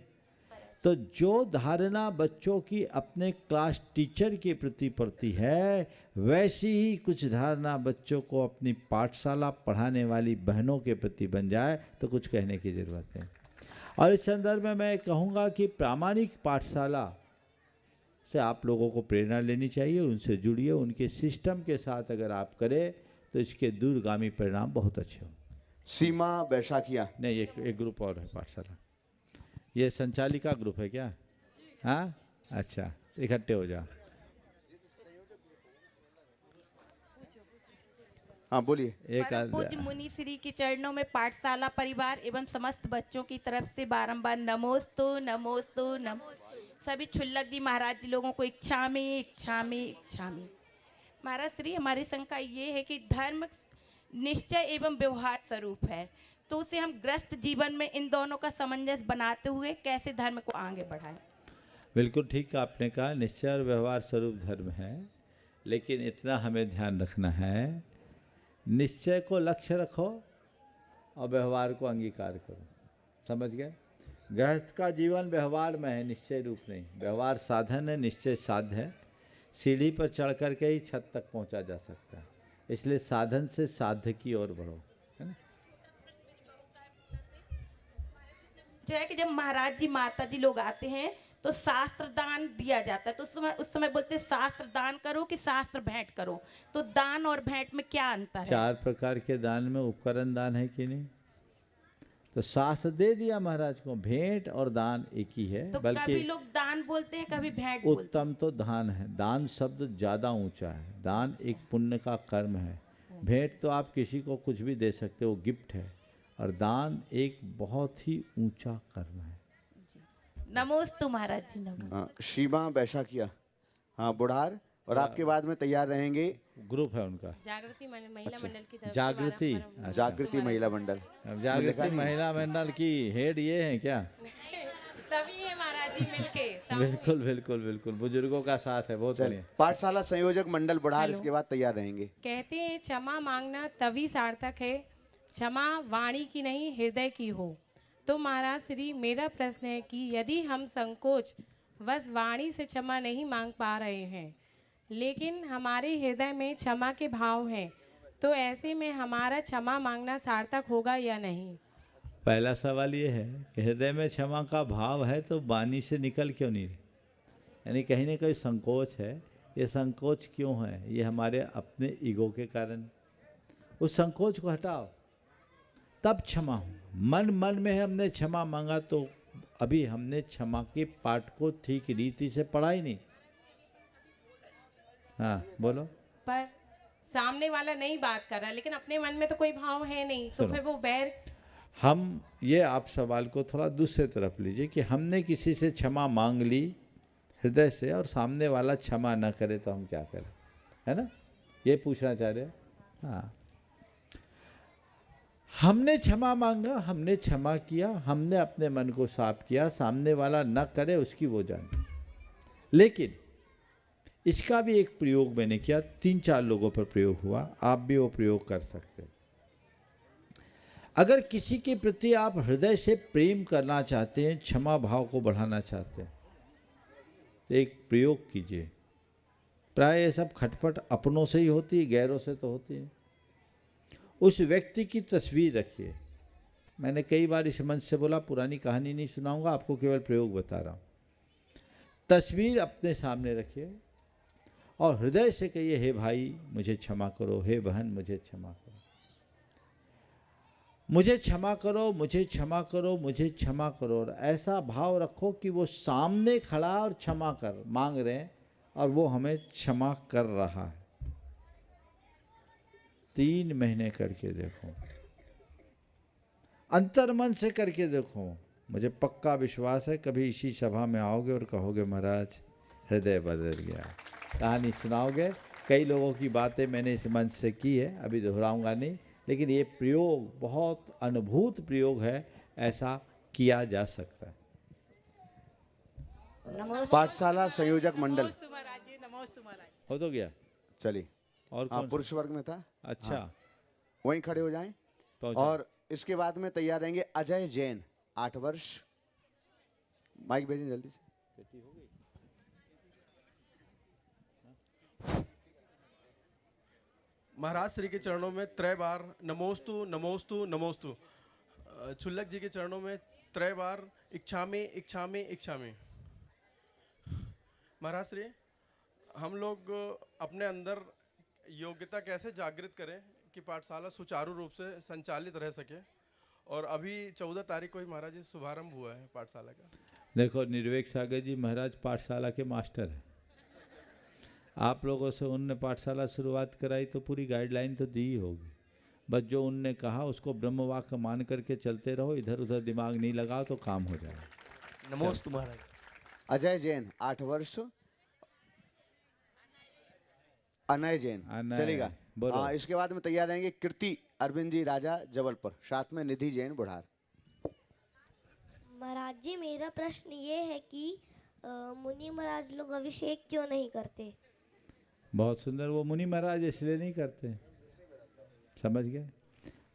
तो जो धारणा बच्चों की अपने क्लास टीचर के प्रति पड़ती है, वैसी ही कुछ धारणा बच्चों को अपनी पाठशाला पढ़ाने वाली बहनों के प्रति बन जाए तो कुछ कहने की ज़रूरत है। और इस संदर्भ में मैं कहूँगा कि प्रामाणिक पाठशाला से आप लोगों को प्रेरणा लेनी चाहिए, उनसे जुड़िए, उनके सिस्टम के साथ अगर आप करें तो इसके दूरगामी परिणाम बहुत अच्छे हों। सीमा बैसाखिया नहीं, एक ग्रुप और है पाठशाला, ये संचालिका ग्रुप है क्या? हाँ, अच्छा, इकट्ठे हो जा। हाँ बोलिए। परम पूज्य मुनि श्री के चरणों में पाठशाला परिवार एवं समस्त बच्चों की तरफ से बारंबार नमोस्तु नमोस्तु नमोस्तु। सभी क्षुल्लक जी महाराज जी लोगों को इच्छामि इच्छामि इच्छामि। महाराज श्री, हमारी शंका ये है कि धर्म निश्चय एवं व्यवहार स्वरूप है, तो उसे हम ग्रस्त जीवन में इन दोनों का सामंजस्य बनाते हुए कैसे धर्म को आगे बढ़ाएं? बिल्कुल ठीक आपने कहा, निश्चय और व्यवहार स्वरूप धर्म है, लेकिन इतना हमें ध्यान रखना है, निश्चय को लक्ष्य रखो और व्यवहार को अंगीकार करो। समझ गए? गृहस्थ का जीवन व्यवहार में है, निश्चय रूप नहीं। व्यवहार साधन है, निश्चय साध्य है। सीढ़ी पर चढ़ करके ही छत तक पहुंचा जा सकता है, इसलिए साधन से साध्य की ओर बढ़ो, है ना? जो है कि जब महाराज जी माता जी लोग आते हैं तो शास्त्र दान दिया जाता है, तो उस समय बोलते हैं शास्त्र दान करो कि शास्त्र भेंट करो, तो दान और भेंट में क्या अंतर है? 4 प्रकार के दान में उपकरण दान है कि नहीं? तो शास्त्र दे दिया महाराज को, भेंट और दान एक ही है। तो बल्कि कभी लोग दान बोलते हैं, कभी भेंट बोलते हैं। उत्तम तो दान है, दान शब्द ज़्यादा ऊंचा है। दान एक पुण्य का कर्म है। भेंट तो आप किसी को कुछ भी दे सकते हो, गिफ्ट है, और दान एक बहुत ही ऊंचा कर्म है। नमोस्तु महाराज जी, नमोस्तु। सीमा बैसाखिया, हाँ बुढ़ार, और आपके बाद में तैयार रहेंगे ग्रुप है उनका, जागृति महिला मंडल की तरफ जागृति, जागृति महिला मंडल। जागृति महिला मंडल की हेड ये है क्या? सभी है महाराज जी मिलके। बिल्कुल बिल्कुल बिल्कुल, बुजुर्गों का साथ है, बहुत बढ़िया। पाठशाला संयोजक मंडल बुढ़ार इसके बाद तैयार रहेंगे। कहते हैं क्षमा मांगना तभी सार्थक है, क्षमा वाणी की नहीं हृदय की हो। तो महाराज श्री, मेरा प्रश्न है कि यदि हम संकोच बस वाणी से क्षमा नहीं मांग पा रहे हैं, लेकिन हमारे हृदय में क्षमा के भाव हैं, तो ऐसे में हमारा क्षमा मांगना सार्थक होगा या नहीं? पहला सवाल ये है कि हृदय में क्षमा का भाव है तो वाणी से निकल क्यों नहीं रही? यानी कहीं ना कहीं संकोच है, ये संकोच क्यों है? ये हमारे अपने ईगो के कारण। उस संकोच को हटाओ, तब क्षमा हो। मन मन में हमने क्षमा मांगा तो अभी हमने क्षमा के पाठ को ठीक रीति से पढ़ा ही नहीं। हाँ बोलो। पर सामने वाला नहीं बात कर रहा, लेकिन अपने मन में तो कोई भाव है नहीं, तो फिर वो बैर। हम ये आप सवाल को थोड़ा दूसरे तरफ लीजिए कि हमने किसी से क्षमा मांग ली हृदय से और सामने वाला क्षमा न करे तो हम क्या करें, है ना? ये पूछना चाह रहे हैं। हाँ, हमने क्षमा मांगा, हमने क्षमा किया, हमने अपने मन को साफ किया, सामने वाला न करे उसकी वो जाने। लेकिन इसका भी एक प्रयोग मैंने किया, 3-4 लोगों पर प्रयोग हुआ, आप भी वो प्रयोग कर सकते हैं। अगर किसी के प्रति आप हृदय से प्रेम करना चाहते हैं, क्षमा भाव को बढ़ाना चाहते हैं, तो एक प्रयोग कीजिए। प्राय ये सब खटपट अपनों से ही होती है, गैरों से तो होती है। उस व्यक्ति की तस्वीर रखिए। मैंने कई बार इस मंच से बोला, पुरानी कहानी नहीं सुनाऊंगा आपको, केवल प्रयोग बता रहा हूँ। तस्वीर अपने सामने रखिए और हृदय से कहिए, हे भाई मुझे क्षमा करो, हे बहन मुझे क्षमा करो, मुझे क्षमा करो, मुझे क्षमा करो, मुझे क्षमा करो। और ऐसा भाव रखो कि वो सामने खड़ा और क्षमा कर मांग रहे हैं और वो हमें क्षमा कर रहा है। 3 महीने करके देखो, अंतर्मन से करके देखो। मुझे पक्का विश्वास है कभी इसी सभा में आओगे और कहोगे महाराज हृदय बदल गया। कहानी सुनाओगे। कई लोगों की बातें मैंने इस मंच से की है, अभी दोहराऊंगा नहीं, लेकिन ये प्रयोग बहुत अनुभूत प्रयोग है, ऐसा किया जा सकता है। पाठशाला संयोजक मंडल हो तो गया। चलिए, और पुरुष वर्ग में था। अच्छा, हाँ, वहीं खड़े हो जाएं। और इसके बाद में तैयार रहेंगे अजय जैन, 8 वर्ष। माइक भेजें जल्दी से। महाराज श्री के चरणों में त्रय बार नमोस्तु नमोस्तु नमोस्तु। छुल्लक जी के चरणों में त्रय बार इच्छामि इच्छामि इच्छामि। महाराज श्री, हम लोग अपने अंदर योग्यता कैसे जागृत करें कि पाठशाला सुचारू रूप से संचालित रह सके? और अभी 14 तारीख को ही महाराज जी शुभारंभ हुआ है पाठशाला का। देखो, निर्वेक सागर जी महाराज पाठशाला के मास्टर हैं। आप लोगों से उनने पाठशाला शुरुआत कराई तो पूरी गाइडलाइन तो दी ही होगी, बस जो उनने कहा उसको ब्रह्मवाक्य मान करके चलते रहो, इधर उधर दिमाग नहीं लगाओ तो काम हो जाएगा। नमोस्तु महाराज। अजय जैन, 8 वर्ष। अनय जैन चलेगा। हाँ, इसके बाद में तैयार रहेंगे कीर्ति अरविंद जी राजा जबलपुर, साथ में निधि जैन बुढ़ार। महाराज जी, मेरा प्रश्न ये है कि मुनि महाराज लोग अभिषेक क्यों नहीं करते? बहुत सुंदर। वो मुनि महाराज इसलिए नहीं करते, समझ गए?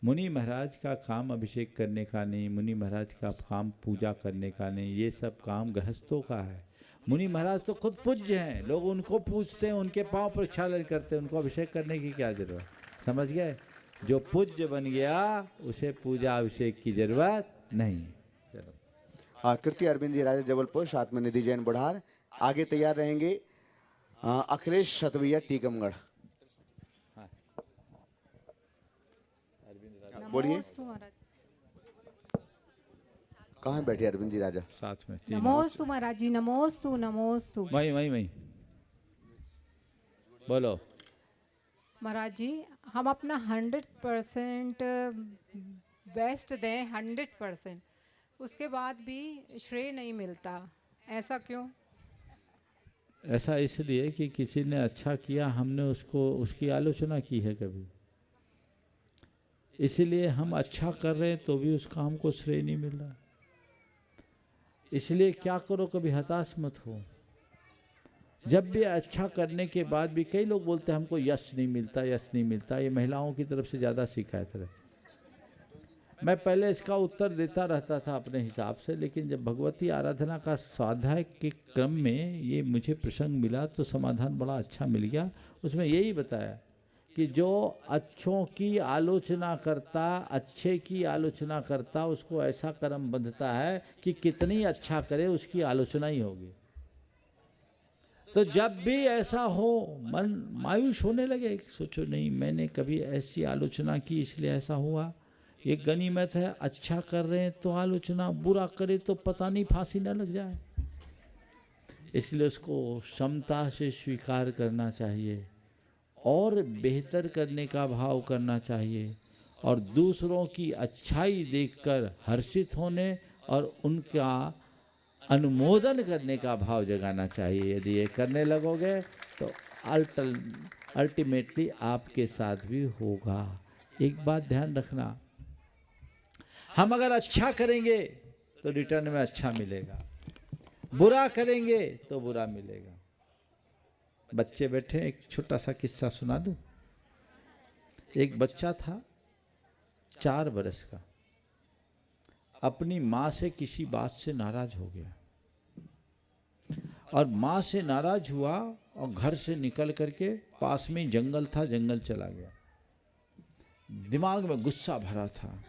मुनि महाराज का काम अभिषेक करने का नहीं, मुनि महाराज का काम पूजा करने का नहीं, ये सब काम गृहस्थों का है। मुनि महाराज तो खुद पूज्य हैं, लोग उनको पूजते हैं, उनके पांव प्रक्षालन करते हैं, उनको अभिषेक करने की क्या जरूरत? समझ गए? जो पूज्य बन गया उसे पूजा अभिषेक की जरूरत नहीं। चलो। हाँ, कीर्ति अरविंद जी राजा जबलपुर, साथ में निधि जैन बुढ़ार। आगे तैयार रहेंगे अखिलेश शतवैया टीकमगढ़। बोलिए, कहाँ बैठे अरविंद जी राजा? साथ में। नमोस्तु महाराज जी, नमोस्तु नमोस्तु। वही बोलो। महाराज जी, हम अपना 100% बेस्ट दें, 100%, उसके बाद भी श्रेय नहीं मिलता, ऐसा क्यों? ऐसा इसलिए कि किसी ने अच्छा किया, हमने उसकी आलोचना की है कभी, इसलिए हम अच्छा कर रहे हैं तो भी उसका हमको श्रेय नहीं मिल रहा। इसलिए क्या करो, कभी हताश मत हो। जब भी अच्छा करने के बाद भी कई लोग बोलते हैं हमको यश नहीं मिलता, यश नहीं मिलता। ये महिलाओं की तरफ से ज़्यादा शिकायत रहती। मैं पहले इसका उत्तर देता रहता था अपने हिसाब से, लेकिन जब भगवती आराधना का स्वाध्याय के क्रम में ये मुझे प्रसंग मिला तो समाधान बड़ा अच्छा मिल गया। उसमें यही बताया कि जो अच्छों की आलोचना करता, अच्छे की आलोचना करता, उसको ऐसा कर्म बंधता है कि कितनी अच्छा करे उसकी आलोचना ही होगी। तो जब भी ऐसा हो मन मायूस होने लगे, सोचो नहीं मैंने कभी ऐसी आलोचना की इसलिए ऐसा हुआ, ये गनीमत है, अच्छा कर रहे हैं तो आलोचना, बुरा करे तो पता नहीं फांसी न लग जाए। इसलिए उसको क्षमता से स्वीकार करना चाहिए और बेहतर करने का भाव करना चाहिए और दूसरों की अच्छाई देखकर हर्षित होने और उनका अनुमोदन करने का भाव जगाना चाहिए। यदि ये करने लगोगे तो अल्टीमेटली आपके साथ भी होगा। एक बात ध्यान रखना, हम अगर अच्छा करेंगे तो रिटर्न में अच्छा मिलेगा, बुरा करेंगे तो बुरा मिलेगा। बच्चे बैठे, एक छोटा सा किस्सा सुना दूं। एक बच्चा था 4 बरस का, अपनी माँ से किसी बात से नाराज हो गया और माँ से नाराज हुआ और घर से निकल करके पास में जंगल था, जंगल चला गया। दिमाग में गुस्सा भरा था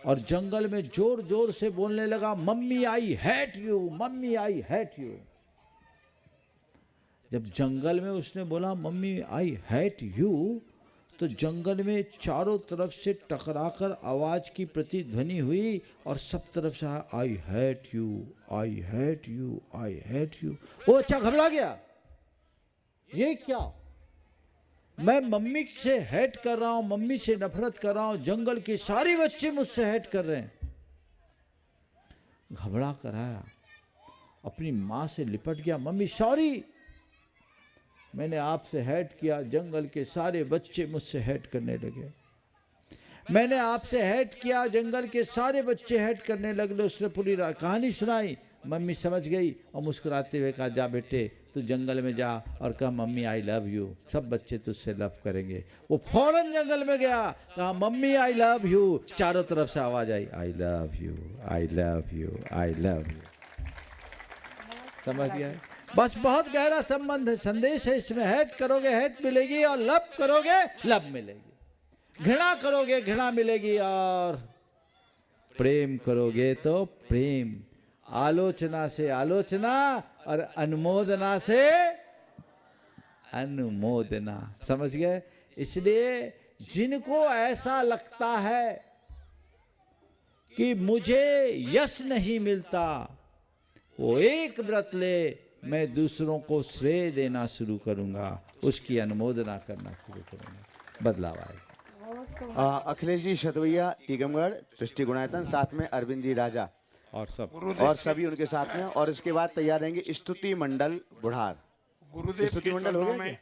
और जंगल में जोर जोर से बोलने लगा, mummy I hate you, mummy I hate you. जब जंगल में उसने बोला मम्मी आई हेट यू, तो जंगल में चारों तरफ से टकराकर आवाज की प्रतिध्वनि हुई और सब तरफ से I hate you, I hate you, I hate you. वो अच्छा घबरा गया, ये क्या, मैं मम्मी से हेट कर रहा हूं, मम्मी से नफरत कर रहा हूं, जंगल के सारे बच्चे मुझसे हेट कर रहे हैं। घबरा कर आया, अपनी माँ से लिपट गया, मम्मी सॉरी, मैंने आपसे हेट किया, जंगल के सारे बच्चे मुझसे हेट करने लगे, मैंने आपसे हेट किया, जंगल के सारे बच्चे हेट करने लगे। उसने पूरी कहानी सुनाई। मम्मी समझ गई और मुस्कुराते हुए कहा, जा बेटे तू जंगल में जा और कहा मम्मी आई लव यू, सब बच्चे तुझसे लव करेंगे। वो फौरन जंगल में गया, कहा मम्मी आई लव यू, चारों तरफ से आवाज आई, I love you, I love you, I love you. समझ गया? बस बहुत गहरा संबंध है, संदेश है इसमें। हेट करोगे हेट मिलेगी और लव करोगे लव मिलेगी, घृणा करोगे घृणा मिलेगी और प्रेम करोगे तो प्रेम। आलोचना से आलोचना और अनुमोदना से अनुमोदना। समझ गए? इसलिए जिनको ऐसा लगता है कि मुझे यश नहीं मिलता, वो एक व्रत ले, मैं दूसरों को श्रेय देना शुरू करूंगा, उसकी अनुमोदना करना शुरू करूंगा, बदलाव आएगा। अखिलेश जी शतवैया टीकमगढ़ सृष्टि गुणायतन, साथ में अरविंद जी राजा और सभी उनके साथ में। और इसके बाद तैयार रहेंगे स्तुति मंडल बुढ़ार। गुरुदेव स्तुति के मंडल हो चरणों गया में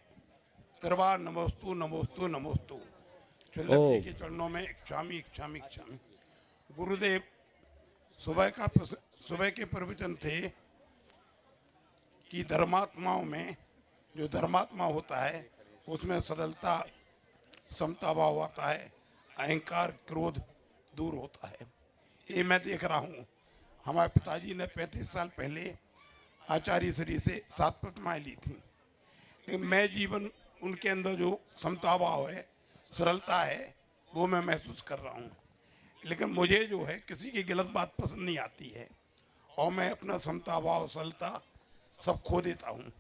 दरबार नमोस्तु नमोस्तु नमोस्तु। चुल्लक जी के चरणों में क्षामी क्षामी क्षामी। गुरुदेव सुबह के प्रवचन थे कि धर्मात्माओं में जो धर्मात्मा होता है उसमें सरलता समता भाव आता है, अहंकार क्रोध दूर होता है। ये मैं देख रहा हूँ। हमारे पिताजी ने 35 साल पहले आचार्य श्री से 7 प्रतिमाएं ली थी, लेकिन मैं जीवन उनके अंदर जो समता भाव है, सरलता है, वो मैं महसूस कर रहा हूँ। लेकिन मुझे जो है किसी की गलत बात पसंद नहीं आती है और मैं अपना समता भाव सरलता सब खो देता हूँ।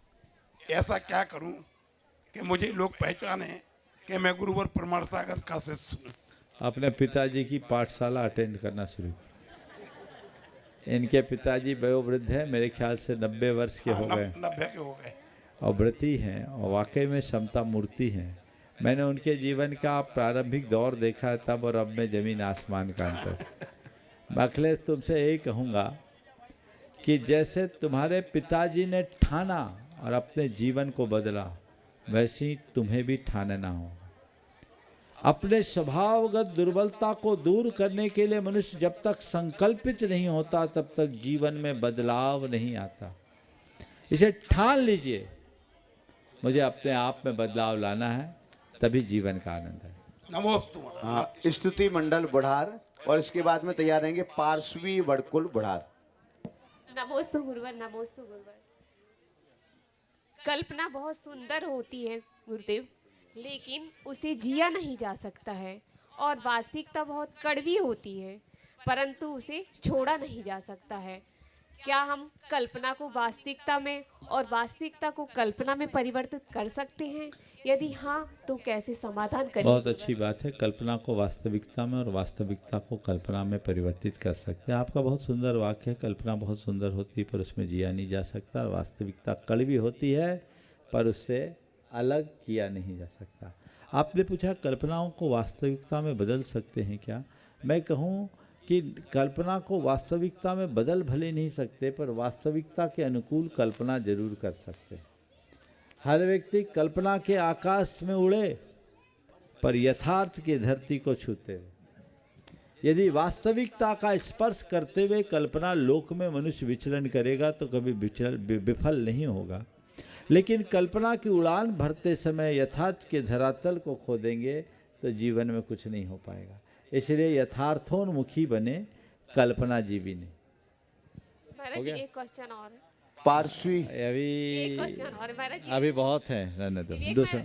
ऐसा क्या करूँ कि मुझे लोग पहचाने कि मैं गुरुवर प्रमाण सागर का शिष्य हूँ। अपने पिताजी की पाठशाला अटेंड करना शुरू करो। इनके पिताजी वयोवृद्ध हैं, मेरे ख्याल से 90 वर्ष के हो गए, 90 के हो गए और व्रती हैं और वाकई में समता मूर्ति हैं। मैंने उनके जीवन का प्रारंभिक दौर देखा तब और अब में जमीन आसमान का अंतर। अखिलेश तुमसे यही कहूँगा कि जैसे तुम्हारे पिताजी ने ठाना और अपने जीवन को बदला, वैसे ही तुम्हें भी ठानना होगा। अपने स्वभावगत दुर्बलता को दूर करने के लिए मनुष्य जब तक संकल्पित नहीं होता तब तक जीवन में बदलाव नहीं आता। इसे ठान लीजिए, मुझे अपने आप में बदलाव लाना है, तभी जीवन का आनंद है। नमोस्तु। स्तुति मंडल बुढ़ार और इसके बाद में तैयार रहेंगे पार्श्वी वड़कुल बुढ़ार। नमोस्तु गुरुवर, नमोस्तु गुरुवर। कल्पना बहुत सुंदर होती है गुरुदेव, लेकिन उसे जिया नहीं जा सकता है, और वास्तविकता बहुत कड़वी होती है, परंतु उसे छोड़ा नहीं जा सकता है। क्या हम कल्पना को वास्तविकता में और वास्तविकता को कल्पना में परिवर्तित कर सकते हैं? यदि हाँ, तो कैसे समाधान करें? बहुत अच्छी बात है। कल्पना को वास्तविकता में और वास्तविकता को कल्पना में परिवर्तित कर सकते हैं। आपका बहुत सुंदर वाक्य है, कल्पना बहुत सुंदर होती है पर उसमें जिया नहीं जा सकता, और वास्तविकता कड़वी होती है पर उससे अलग किया नहीं जा सकता। आपने पूछा कल्पनाओं को वास्तविकता में बदल सकते हैं क्या? मैं कहूँ कि कल्पना को वास्तविकता में बदल भले नहीं सकते पर वास्तविकता के अनुकूल कल्पना जरूर कर सकते हैं। हर व्यक्ति कल्पना के आकाश में उड़े पर यथार्थ की धरती को छूते हुए। यदि वास्तविकता का स्पर्श करते हुए कल्पना लोक में मनुष्य विचरण करेगा तो कभी विफल नहीं होगा, लेकिन कल्पना की उड़ान भरते समय यथार्थ के धरातल को खो देंगे तो जीवन में कुछ नहीं हो पाएगा। इसलिए यथार्थोन्मुखी बने, कल्पना जीवी नहीं। महाराज जी एक क्वेश्चन और है। पार्श्वी एक क्वेश्चन और है महाराज जी। अभी बहुत है, रहने दो। दूसरा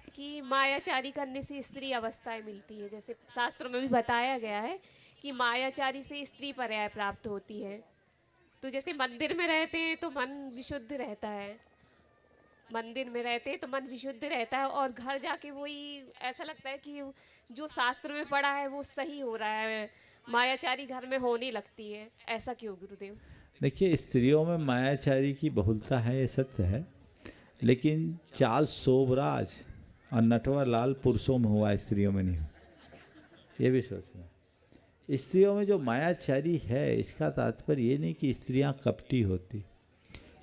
कि मायाचारी करने से स्त्री अवस्थाएं मिलती है, जैसे शास्त्रों में भी बताया गया है कि मायाचारी से स्त्री पर्याय प्राप्त होती है। तो जैसे मंदिर में रहते हैं तो मन विशुद्ध रहता है, मंदिर में रहते हैं तो मन विशुद्ध रहता है, और घर जाके वही ऐसा लगता है कि जो शास्त्र में पढ़ा है वो सही हो रहा है, मायाचारी घर में होने लगती है। ऐसा क्यों गुरुदेव? देखिए, स्त्रियों में मायाचारी की बहुलता है, ये सत्य है, लेकिन चार्ल्स शोभराज और नटवर लाल पुरुषों में हुआ, स्त्रियों में नहीं हुआ, ये भी सोचना। स्त्रियों में जो मायाचारी है इसका तात्पर्य ये नहीं कि स्त्रियां कपटी होती,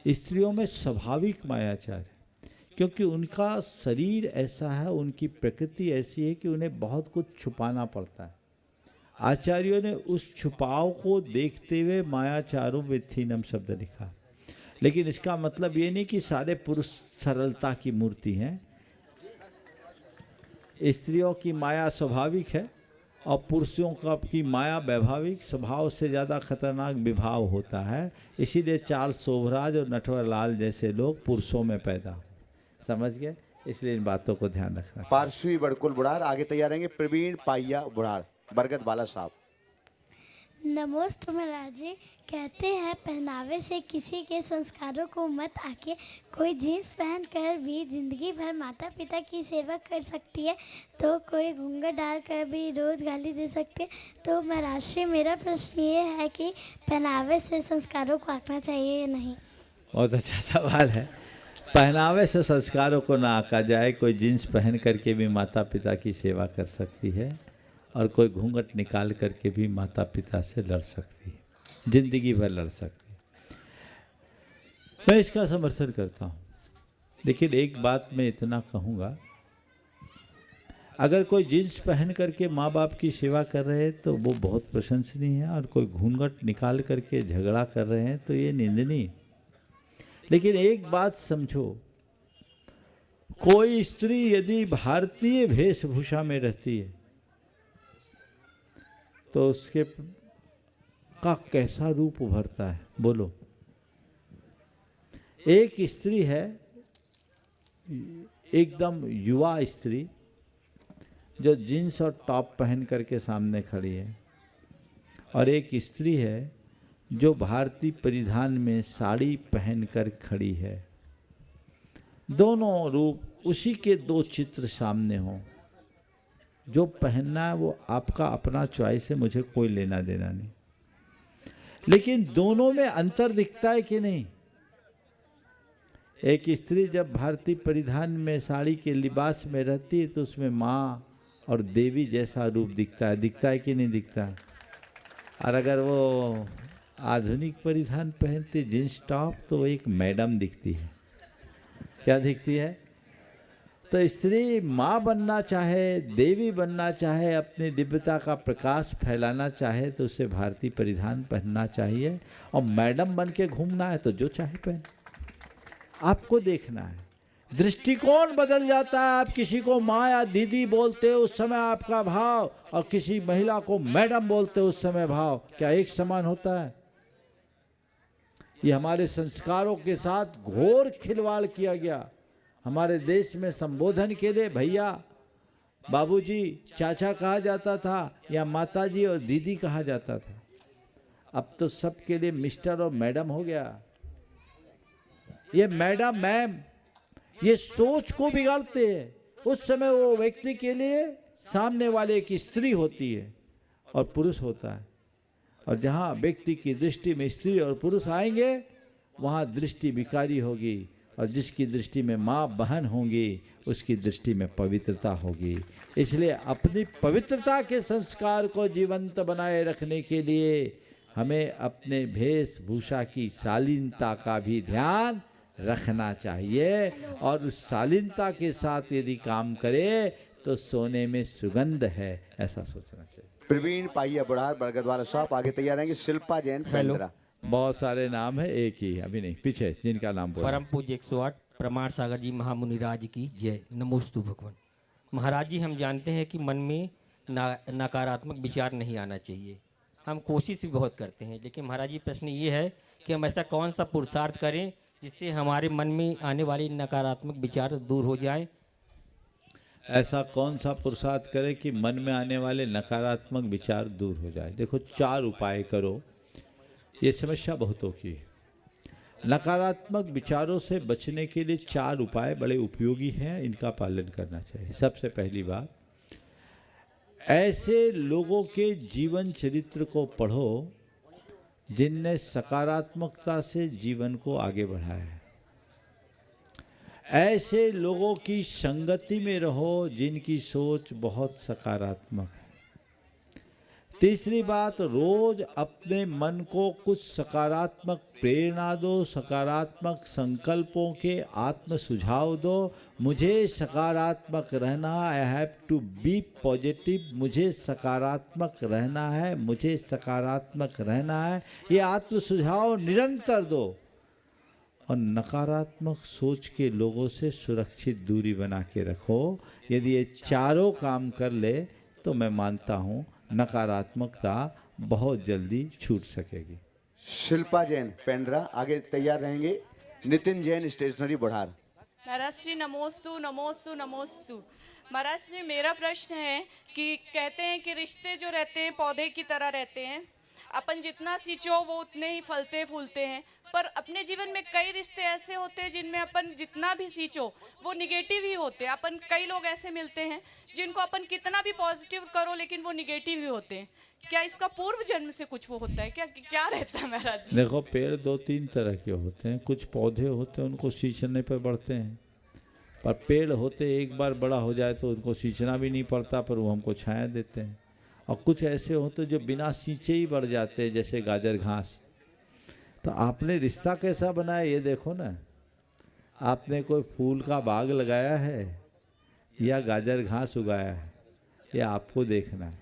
स्त्रियों में स्वाभाविक मायाचार है, क्योंकि उनका शरीर ऐसा है, उनकी प्रकृति ऐसी है कि उन्हें बहुत कुछ छुपाना पड़ता है। आचार्यों ने उस छुपाव को देखते हुए मायाचारों विथीनम शब्द लिखा, लेकिन इसका मतलब ये नहीं कि सारे पुरुष सरलता की मूर्ति हैं। स्त्रियों की माया स्वाभाविक है और पुरुषों का की माया वैभाविक, स्वभाव से ज़्यादा खतरनाक विभाव होता है। इसीलिए चार्ल्स शोभराज और नटवर लाल जैसे लोग पुरुषों में पैदा हुए, समझ गए? इसलिए इन बातों को ध्यान रखना। पार्श्वी बड़कुल बुढ़ार आगे तैयार रहेंगे। प्रवीण पाइया बुढ़ार, बरगद बाला साहब। नमोस्तु महाराज जी। कहते हैं पहनावे से किसी के संस्कारों को मत आके, कोई जीन्स पहन कर भी जिंदगी भर माता पिता की सेवा कर सकती है, तो कोई घूंघट डाल कर भी रोज़ गाली दे सकते। तो महाराज जी मेरा प्रश्न ये है कि पहनावे से संस्कारों को आंकना चाहिए या नहीं? बहुत अच्छा सवाल है। पहनावे से संस्कारों को ना आंका जाए। कोई जीन्स पहन करके भी माता पिता की सेवा कर सकती है और कोई घूंघट निकाल करके भी माता पिता से लड़ सकती है, जिंदगी भर लड़ सकती है। मैं इसका समर्थन करता हूँ, लेकिन एक बात मैं इतना कहूँगा, अगर कोई जीन्स पहन करके माँ बाप की सेवा कर रहे हैं तो वो बहुत प्रशंसनीय है, और कोई घूंघट निकाल करके झगड़ा कर रहे हैं तो ये निंदनीय। लेकिन एक बात समझो, कोई स्त्री यदि भारतीय वेशभूषा में रहती है तो उसके का कैसा रूप उभरता है, बोलो। एक स्त्री है एकदम युवा स्त्री जो जीन्स और टॉप पहन करके सामने खड़ी है, और एक स्त्री है जो भारतीय परिधान में साड़ी पहनकर खड़ी है। दोनों रूप, उसी के दो चित्र सामने हों। जो पहनना है वो आपका अपना चॉइस है, मुझे कोई लेना देना नहीं, लेकिन दोनों में अंतर दिखता है कि नहीं? एक स्त्री जब भारतीय परिधान में साड़ी के लिबास में रहती है तो उसमें माँ और देवी जैसा रूप दिखता है कि नहीं दिखता? और अगर वो आधुनिक परिधान पहनती जींस टॉप तो वो एक मैडम दिखती है। क्या दिखती है? तो स्त्री माँ बनना चाहे, देवी बनना चाहे, अपनी दिव्यता का प्रकाश फैलाना चाहे तो उसे भारतीय परिधान पहनना चाहिए, और मैडम बन के घूमना है तो जो चाहे पहने। आपको देखना है, दृष्टिकोण बदल जाता है। आप किसी को माँ या दीदी बोलते हो उस समय आपका भाव, और किसी महिला को मैडम बोलते हो उस समय भाव क्या एक समान होता है? ये हमारे संस्कारों के साथ घोर खिलवाड़ किया गया। हमारे देश में संबोधन के लिए भैया, बाबूजी, चाचा कहा जाता था या माताजी और दीदी कहा जाता था। अब तो सबके लिए मिस्टर और मैडम हो गया। ये मैडम मैम, ये सोच को बिगाड़ते हैं। उस समय वो व्यक्ति के लिए सामने वाले एक स्त्री होती है और पुरुष होता है, और जहाँ व्यक्ति की दृष्टि में स्त्री और पुरुष आएंगे वहाँ दृष्टि विकारी होगी, और जिसकी दृष्टि में माँ बहन होंगी उसकी दृष्टि में पवित्रता होगी। इसलिए अपनी पवित्रता के संस्कार को जीवंत बनाए रखने के लिए हमें अपने वेशभूषा की शालीनता का भी ध्यान रखना चाहिए, और उस शालीनता के साथ यदि काम करें तो सोने में सुगंध है, ऐसा सोचना चाहिए। प्रवीण पाइया बुढ़ार बरगदवाला शॉप, आगे तैयार रहेंगे शिल्पा जैन पेंड्रा। बहुत सारे नाम है, एक ही अभी नहीं, पीछे जिनका नाम बोला। परम पूज्य 108 प्रमाण सागर जी महामुनि राज की जय। नमोस्तु भगवान। महाराज जी, हम जानते हैं कि मन में नकारात्मक विचार नहीं आना चाहिए, हम कोशिश भी बहुत करते हैं, लेकिन महाराज जी प्रश्न ये है कि हम ऐसा कौन सा पुरुषार्थ करें जिससे हमारे मन में आने वाले नकारात्मक विचार दूर हो जाए। ऐसा कौन सा पुरुषार्थ करें कि मन में आने वाले नकारात्मक विचार दूर हो जाए। देखो 4 उपाय करो, ये समस्या बहुतों की है। नकारात्मक विचारों से बचने के लिए 4 उपाय बड़े उपयोगी हैं, इनका पालन करना चाहिए। सबसे पहली बात, ऐसे लोगों के जीवन चरित्र को पढ़ो जिनने सकारात्मकता से जीवन को आगे बढ़ाया है। ऐसे लोगों की संगति में रहो जिनकी सोच बहुत सकारात्मक है। तीसरी बात, रोज अपने मन को कुछ सकारात्मक प्रेरणा दो, सकारात्मक संकल्पों के आत्म सुझाव दो। मुझे सकारात्मक रहना, I have to be positive, मुझे सकारात्मक रहना है, मुझे सकारात्मक रहना है, ये आत्म सुझाव निरंतर दो। और नकारात्मक सोच के लोगों से सुरक्षित दूरी बना के रखो। यदि ये चारों काम कर ले तो मैं मानता हूँ नकारात्मकता बहुत जल्दी छूट सकेगी। शिल्पा जैन पेंड्रा, आगे तैयार रहेंगे नितिन जैन स्टेशनरी बुढ़ार। महाराज श्री नमोस्तु नमोस्तु नमोस्तु। महाराज श्री, मेरा प्रश्न है कि कहते हैं कि रिश्ते जो रहते हैं पौधे की तरह रहते हैं, अपन जितना सींचो वो उतने ही फलते फूलते हैं, पर अपने जीवन में कई रिश्ते ऐसे होते हैं जिनमें अपन जितना भी सींचो वो निगेटिव ही होते हैं। अपन कई लोग ऐसे मिलते हैं जिनको अपन कितना भी पॉजिटिव करो लेकिन वो निगेटिव ही होते हैं। क्या इसका पूर्व जन्म से कुछ वो होता है, क्या रहता है महाराज जी? देखो, पेड़ 2-3 तरह के होते हैं। कुछ पौधे होते हैं उनको सींचने पर बढ़ते हैं, पर पेड़ होते एक बार बड़ा हो जाए तो उनको सींचना भी नहीं पड़ता, पर वो हमको छाया देते हैं। और कुछ ऐसे होते जो बिना सींचे ही बढ़ जाते हैं, जैसे गाजर घास। तो आपने रिश्ता कैसा बनाया ये देखो ना। आपने कोई फूल का बाग लगाया है या गाजर घास उगाया है, ये आपको देखना है।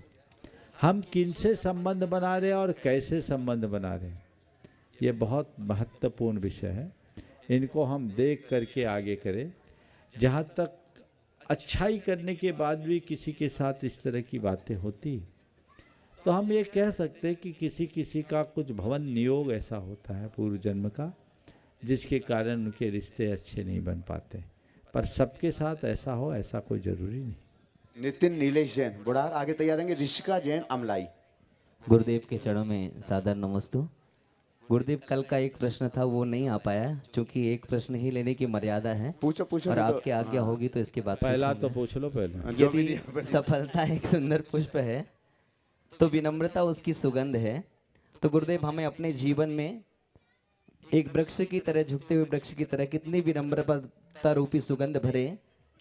हम किनसे संबंध बना रहे हैं और कैसे संबंध बना रहे हैं, ये बहुत महत्वपूर्ण विषय है। इनको हम देख करके आगे करें। जहाँ तक अच्छाई करने के बाद भी किसी के साथ इस तरह की बातें होती तो हम ये कह सकते हैं कि किसी किसी का कुछ भवन नियोग ऐसा होता है पूर्व जन्म का, जिसके कारण उनके रिश्ते अच्छे नहीं बन पाते। पर सबके साथ ऐसा हो ऐसा कोई ज़रूरी नहीं। नितिन नीलेश जैन बुढ़ार, आगे तैयार रहेंगे ऋषिका जैन अमलाई। गुरुदेव के चरणों में सादर नमस्तु। गुरुदेव, कल का एक प्रश्न था वो नहीं आ पाया, क्योंकि एक प्रश्न ही लेने की मर्यादा है। पूछो और आपकी आज्ञा होगी तो इसके बाद पहला तो पूछ लो पहले। यदि सफलता एक सुंदर पुष्प है तो विनम्रता उसकी सुगंध है। तो गुरुदेव, हमें अपने जीवन में एक वृक्ष की तरह, झुकते हुए वृक्ष की तरह कितनी विनम्रता रूपी सुगंध भरे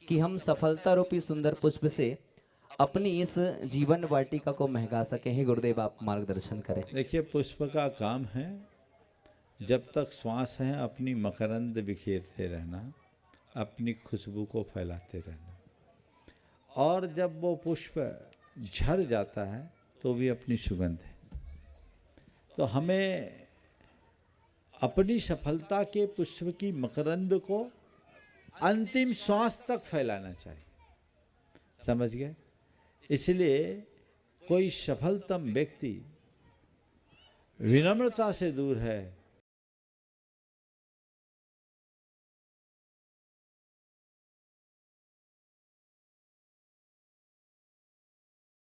कि हम सफलता रूपी सुंदर पुष्प से अपनी इस जीवन वाटिका को महका सके हैं। गुरुदेव, आप मार्गदर्शन करें। देखिए, पुष्प का काम है जब तक श्वास है अपनी मकरंद बिखेरते रहना, अपनी खुशबू को फैलाते रहना, और जब वो पुष्प झड़ जाता है तो भी अपनी सुगंध है। तो हमें अपनी सफलता के पुष्प की मकरंद को अंतिम श्वास तक फैलाना चाहिए। समझ गए? इसलिए कोई सफलतम व्यक्ति विनम्रता से दूर है